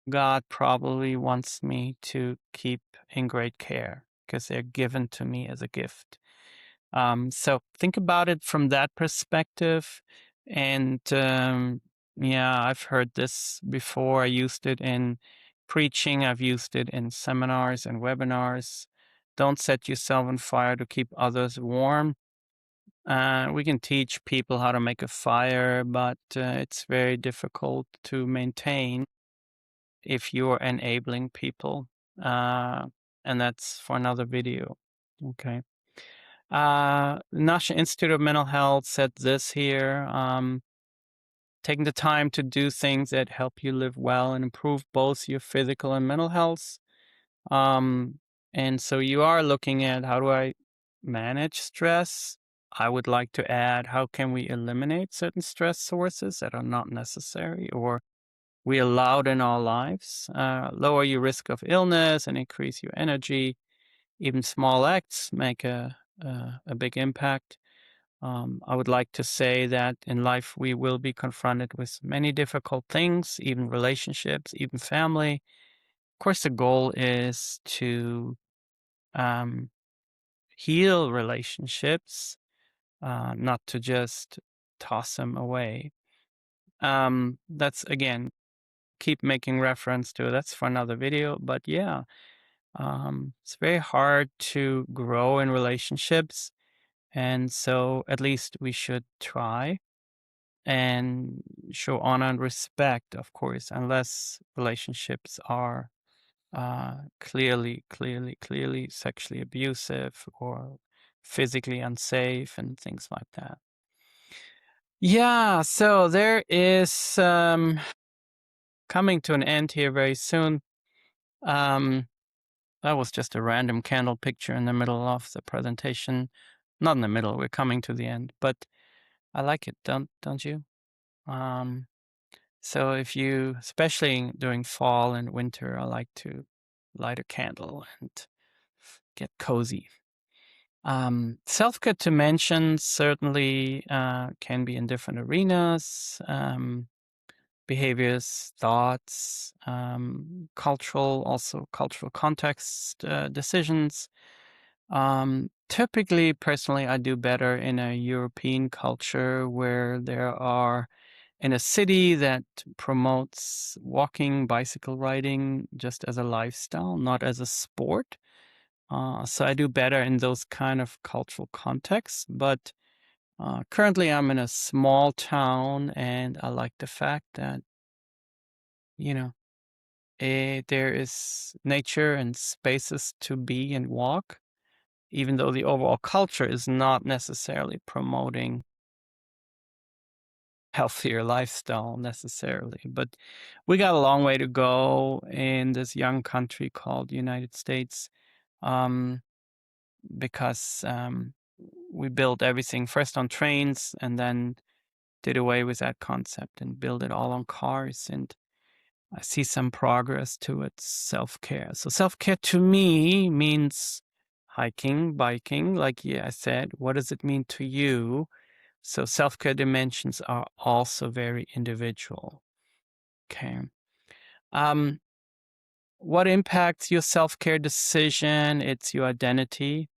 God probably wants me to keep in great care, because they're given to me as a gift? So think about it from that perspective. And yeah, I've heard this before. I used it in preaching, I've used it in seminars and webinars. Don't set yourself on fire to keep others warm. We can teach people how to make a fire, but it's very difficult to maintain if you're enabling people. And that's for another video. Okay. National Institute of Mental Health said this here: taking the time to do things that help you live well and improve both your physical and mental health. And so you are looking at, how do I manage stress? I would like to add, how can we eliminate certain stress sources that are not necessary or we allowed in our lives? Lower your risk of illness and increase your energy. Even small acts make a big impact. I would like to say that in life we will be confronted with many difficult things, even relationships, even family. Of course, the goal is to heal relationships, not to just toss them away. That's, again, keep making reference to, that's for another video. But yeah, it's very hard to grow in relationships. And so at least we should try and show honor and respect, of course, unless relationships are clearly sexually abusive or physically unsafe and things like that. Yeah, so there is coming to an end here very soon. That was just a random candle picture in the middle of the presentation. Not in the middle, we're coming to the end, but I like it, don't you? So if you, especially during fall and winter, I like to light a candle and get cozy. Self-care, to mention, certainly can be in different arenas, behaviors, thoughts, cultural context, decisions. Typically, personally, I do better in a European culture where there are, in a city that promotes walking, bicycle riding just as a lifestyle, not as a sport. So I do better in those kind of cultural contexts. But currently, I'm in a small town, and I like the fact that, there is nature and spaces to be and walk, even though the overall culture is not necessarily promoting healthier lifestyle necessarily. But we got a long way to go in this young country called United States, because we built everything first on trains and then did away with that concept and build it all on cars. And I see some progress towards self-care. So self-care to me means hiking, biking, like I said. What does it mean to you? So self-care dimensions are also very individual. Okay. What impacts your self-care decision? It's your identity.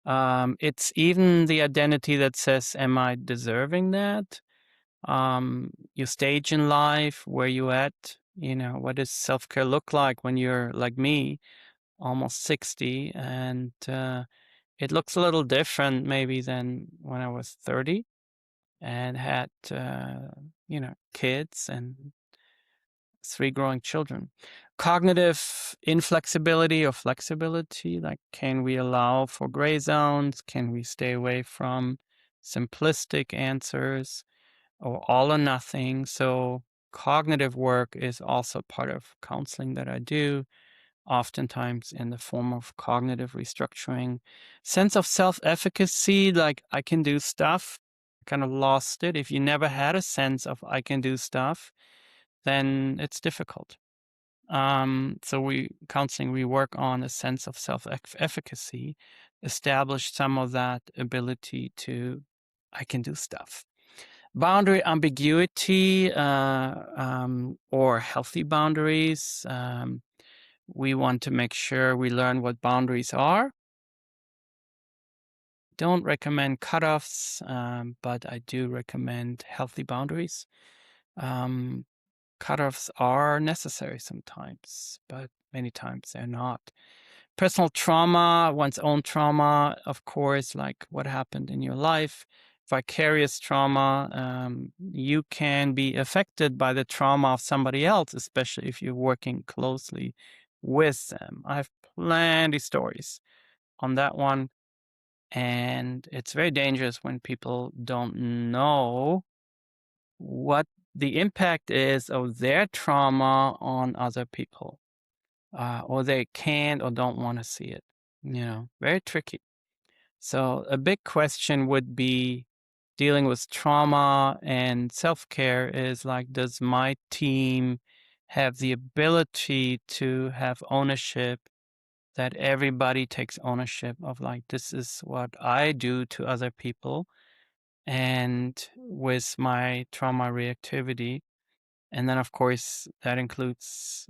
It's even the identity that says, am I deserving that? Your stage in life, where you at? What does self-care look like when you're like me, almost 60? And it looks a little different maybe than when I was 30 and had, kids and 3 growing children. Cognitive inflexibility or flexibility, like can we allow for gray zones? Can we stay away from simplistic answers or all or nothing? So cognitive work is also part of counseling that I do, oftentimes in the form of cognitive restructuring. Sense of self-efficacy, like I can do stuff. I kind of lost it. If you never had a sense of I can do stuff, then it's difficult. So we work on a sense of self-efficacy, establish some of that ability to, I can do stuff. Boundary ambiguity or healthy boundaries. We want to make sure we learn what boundaries are. Don't recommend cutoffs, but I do recommend healthy boundaries. Cutoffs are necessary sometimes, but many times they're not. Personal trauma, one's own trauma, of course, like what happened in your life. Vicarious trauma, you can be affected by the trauma of somebody else, especially if you're working closely with them. I have plenty stories on that one. And it's very dangerous when people don't know what the impact is of their trauma on other people, or they can't or don't want to see it. Very tricky. So a big question would be dealing with trauma and self-care is like, does my team have the ability to have ownership, that everybody takes ownership of like, this is what I do to other people and with my trauma reactivity. And then, of course, that includes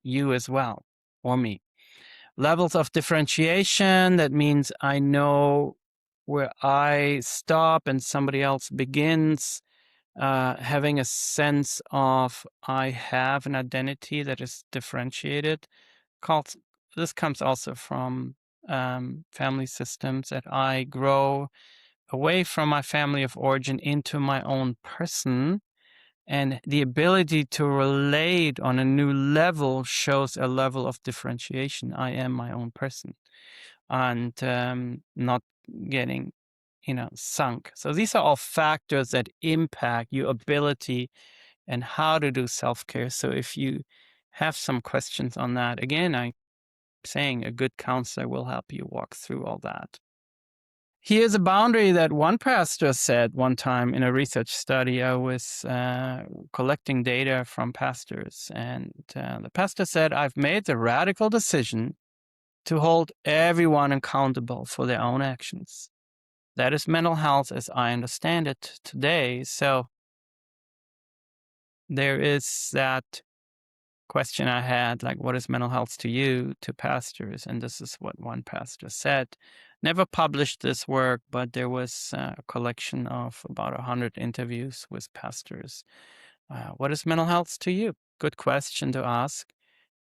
you as well, or me. Levels of differentiation, that means I know where I stop and somebody else begins. Having a sense of I have an identity that is differentiated. This comes also from family systems, that I grow away from my family of origin into my own person. And the ability to relate on a new level shows a level of differentiation. I am my own person and not getting, sunk. So these are all factors that impact your ability and how to do self-care. So if you have some questions on that, again, I'm saying a good counselor will help you walk through all that. Here's a boundary that one pastor said one time in a research study. I was collecting data from pastors, and the pastor said, I've made the radical decision to hold everyone accountable for their own actions. That is mental health as I understand it today. So there is that question I had, like, what is mental health to you, to pastors? And this is what one pastor said. Never published this work, but there was a collection of about 100 interviews with pastors. What is mental health to you? Good question to ask.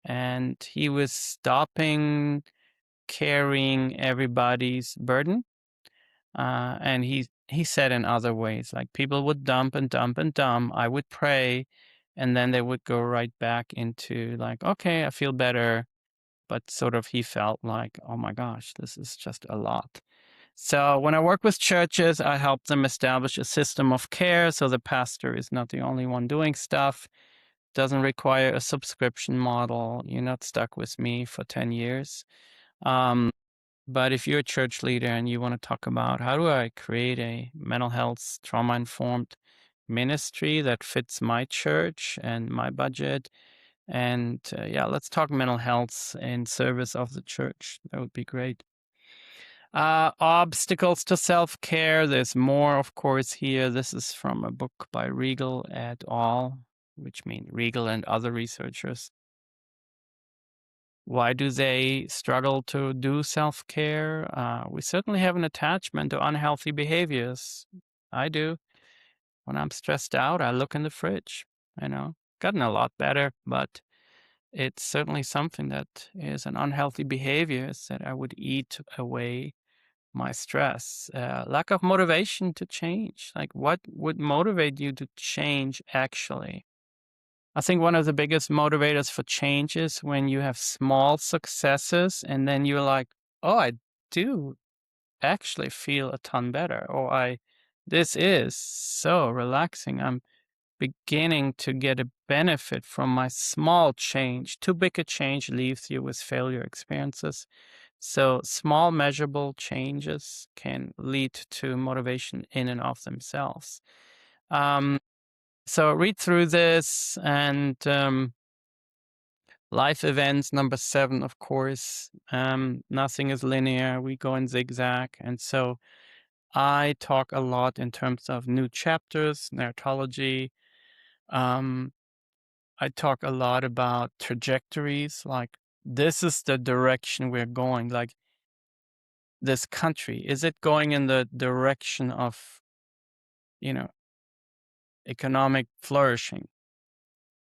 And he was stopping carrying everybody's burden. And he said in other ways, like people would dump and dump and dump. I would pray, and then they would go right back into like, okay, I feel better. But sort of he felt like, oh my gosh, this is just a lot. So when I work with churches, I help them establish a system of care. So the pastor is not the only one doing stuff. Doesn't require a subscription model. You're not stuck with me for 10 years. But if you're a church leader and you want to talk about how do I create a mental health, trauma-informed ministry that fits my church and my budget, and yeah, let's talk mental health in service of the church. That would be great. Obstacles to self-care. There's more, of course, here. This is from a book by Riegel et al., which means Riegel and other researchers. Why do they struggle to do self-care? We certainly have an attachment to unhealthy behaviors. I do. When I'm stressed out, I look in the fridge. Gotten a lot better, but it's certainly something that is an unhealthy behavior, is that I would eat away my stress. Lack of motivation to change. Like, what would motivate you to change actually? I think one of the biggest motivators for change is when you have small successes and then you're like, oh, I do actually feel a ton better. Or this is so relaxing. I'm beginning to get a benefit from my small change. Too big a change leaves you with failure experiences. So small measurable changes can lead to motivation in and of themselves. So read through this and life events, number 7, of course. Nothing is linear. We go in zigzag. And so I talk a lot in terms of new chapters, narratology. I talk a lot about trajectories, like this is the direction we're going. Like this country, is it going in the direction of, economic flourishing?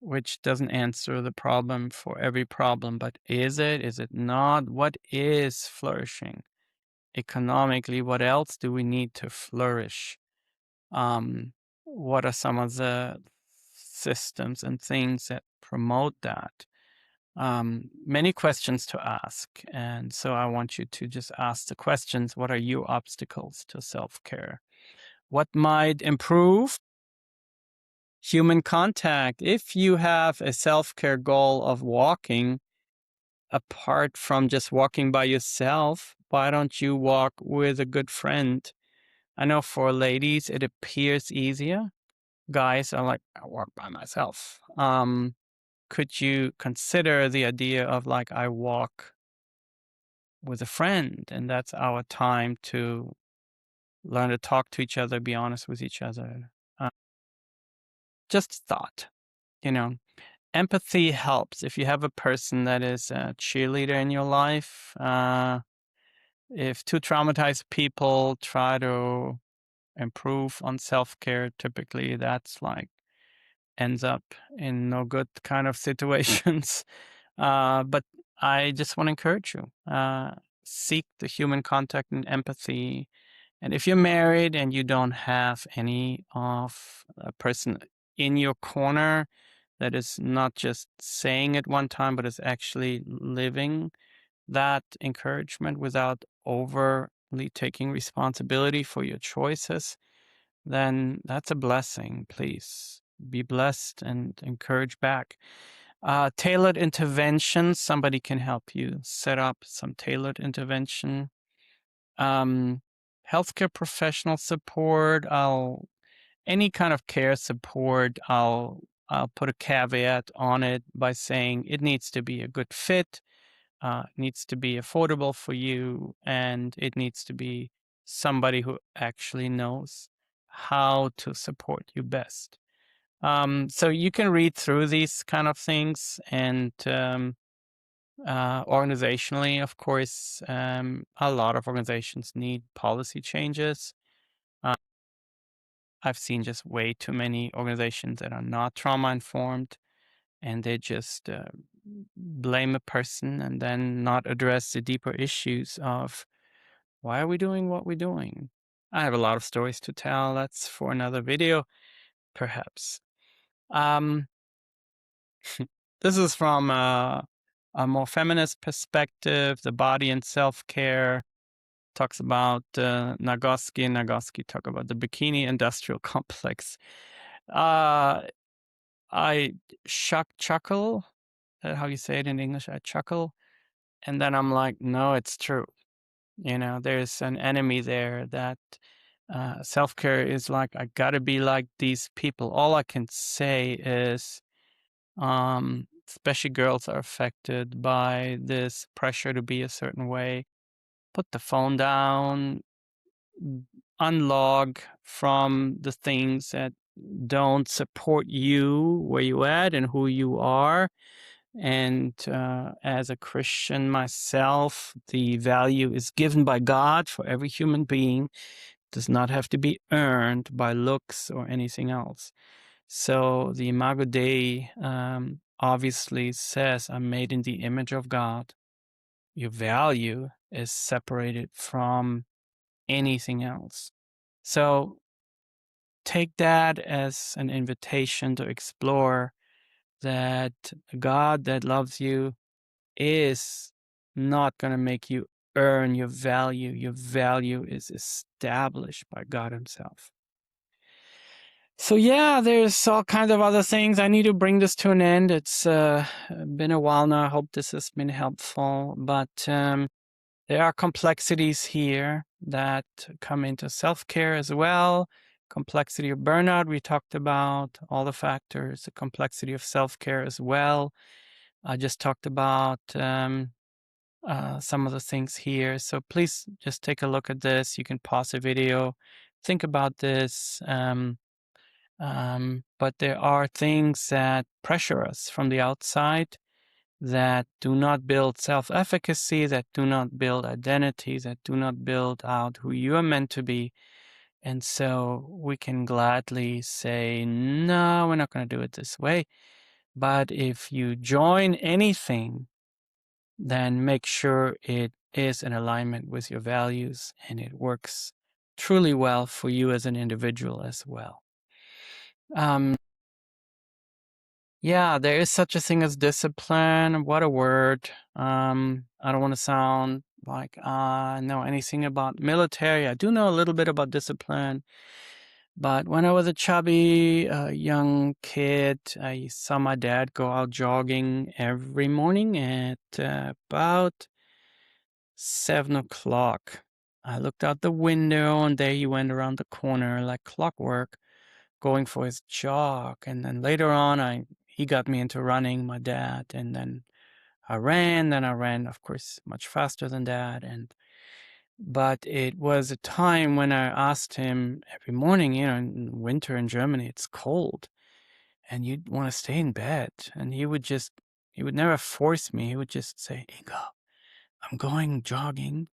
Which doesn't answer the problem for every problem, but is it? Is it not? What is flourishing economically? What else do we need to flourish? What are some of the systems and things that promote that? Many questions to ask. And so I want you to just ask the questions. What are your obstacles to self-care? What might improve? Human contact. If you have a self-care goal of walking, apart from just walking by yourself, why don't you walk with a good friend? I know for ladies, it appears easier. Guys are like, I walk by myself. Could you consider the idea of like, I walk with a friend, and that's our time to learn to talk to each other, be honest with each other. Just a thought, you know. Empathy helps. If you have a person that is a cheerleader in your life, if two traumatized people try to improve on self-care, typically that's like ends up in no good kind of situations. But I just want to encourage you, seek the human contact and empathy. And if you're married and you don't have any of a person in your corner that is not just saying it one time, but is actually living that encouragement without overly taking responsibility for your choices, then that's a blessing. Please be blessed and encourage back. Tailored interventions, somebody can help you set up some tailored intervention. Healthcare professional support, any kind of care support, I'll put a caveat on it by saying it needs to be a good fit, needs to be affordable for you, and it needs to be somebody who actually knows how to support you best. So you can read through these kind of things, and organizationally, of course, a lot of organizations need policy changes. I've seen just way too many organizations that are not trauma informed, and they just blame a person and then not address the deeper issues of why are we doing what we're doing. I have a lot of stories to tell. That's for another video, perhaps. Um, this is from a more feminist perspective, the body and self-care. Talks about Nagoski, and Nagoski talk about the bikini industrial complex. I chuckle, how you say it in English, I chuckle, and then I'm like, no, it's true. There's an enemy there that self-care is like, I gotta be like these people. All I can say is, especially girls are affected by this pressure to be a certain way. Put the phone down, unlog from the things that don't support you, where you at and who you are. And as a Christian myself, the value is given by God for every human being. Does not have to be earned by looks or anything else. So the Imago Dei obviously says, I'm made in the image of God. Your value is separated from anything else. So take that as an invitation to explore that a God that loves you is not going to make you earn your value. Your value is established by God Himself. So yeah, there's all kinds of other things. I need to bring this to an end. It's been a while now. I hope this has been helpful. But there are complexities here that come into self-care as well. Complexity of burnout, we talked about all the factors. The complexity of self-care as well. I just talked about some of the things here. So please just take a look at this. You can pause the video, think about this. But there are things that pressure us from the outside that do not build self-efficacy, that do not build identity, that do not build out who you are meant to be. And so we can gladly say, no, we're not going to do it this way. But if you join anything, then make sure it is in alignment with your values and it works truly well for you as an individual as well. Yeah, there is such a thing as discipline. What a word. I don't want to sound like I know anything about military. I do know a little bit about discipline. But when I was a chubby young kid, I saw my dad go out jogging every morning at about 7 o'clock. I looked out the window and there he went around the corner like clockwork, going for his jog. And then later on, he got me into running, my dad, and then I ran, of course, much faster than that. But it was a time when I asked him every morning, in winter in Germany, it's cold and you'd want to stay in bed. And he would never force me. He would just say, Ingo, I'm going jogging.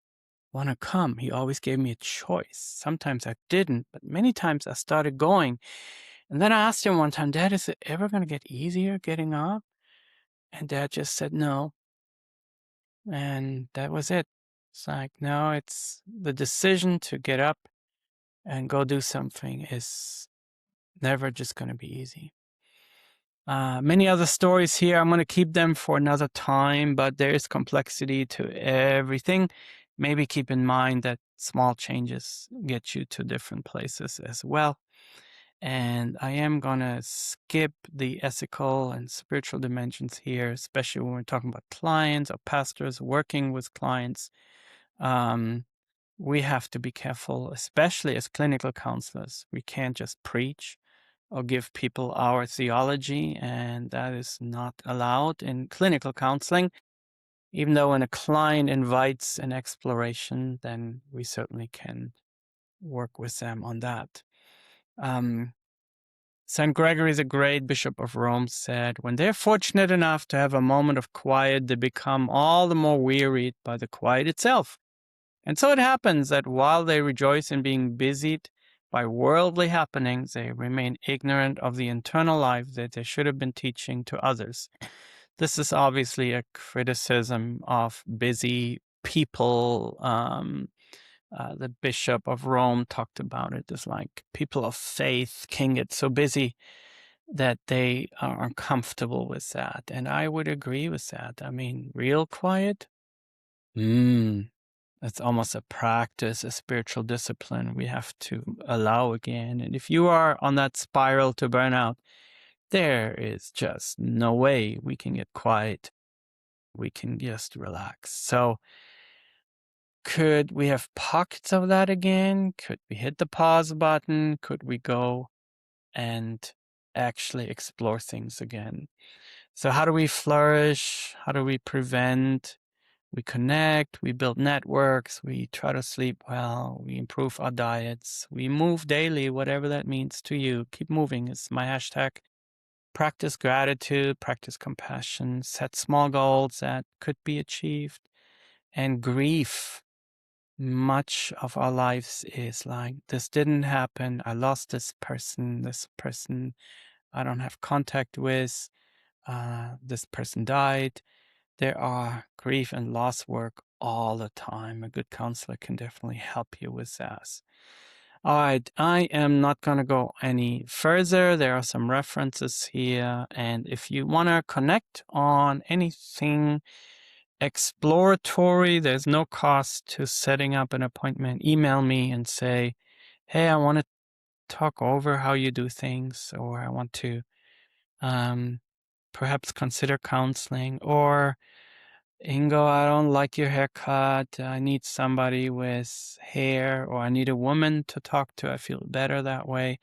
Want to come? He always gave me a choice. Sometimes I didn't, but many times I started going. And then I asked him one time, Dad, is it ever going to get easier getting up? And Dad just said no. And that was it. It's like, no, it's the decision to get up and go do something is never just going to be easy. Many other stories here. I'm going to keep them for another time, but there is complexity to everything. Maybe keep in mind that small changes get you to different places as well. And I am going to skip the ethical and spiritual dimensions here, especially when we're talking about clients or pastors working with clients. We have to be careful, especially as clinical counselors. We can't just preach or give people our theology, and that is not allowed in clinical counseling. Even though when a client invites an exploration, then we certainly can work with them on that. St. Gregory, the great Bishop of Rome, said, when they're fortunate enough to have a moment of quiet, they become all the more wearied by the quiet itself. And so it happens that while they rejoice in being busied by worldly happenings, they remain ignorant of the internal life that they should have been teaching to others. This is obviously a criticism of busy people. The Bishop of Rome talked about it as like people of faith can get so busy that they are uncomfortable with that. And I would agree with that. I mean, real quiet, that's almost a practice, a spiritual discipline we have to allow again. And if you are on that spiral to burnout, there is just no way we can get quiet. We can just relax. So Could we have pockets of that again? Could we hit the pause button? Could we go and actually explore things again? So how do we flourish? How do we prevent? We connect, we build networks, we try to sleep well, we improve our diets, we move daily, whatever that means to you. Keep moving is my hashtag. Practice gratitude, practice compassion, set small goals that could be achieved, and grief. Much of our lives is like, this didn't happen. I lost this person I don't have contact with, this person died. There are grief and loss work all the time. A good counselor can definitely help you with that. All right, I am not going to go any further. There are some references here. And if you want to connect on anything exploratory, there's no cost to setting up an appointment. Email me and say, hey, I want to talk over how you do things, or I want to perhaps consider counseling, or Ingo, I don't like your haircut. I need somebody with hair, or I need a woman to talk to. I feel better that way.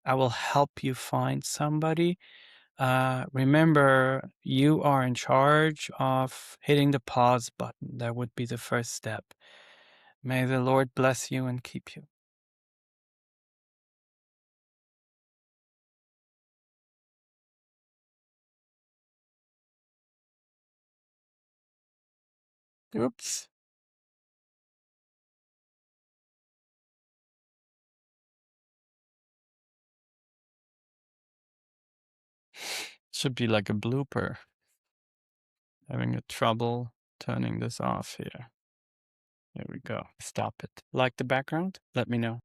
I will help you find somebody. Remember, you are in charge of hitting the pause button. That would be the first step. May the Lord bless you and keep you. Oops. Should be like a blooper. Having a trouble turning this off here. There we go. Stop it. Like the background? Let me know.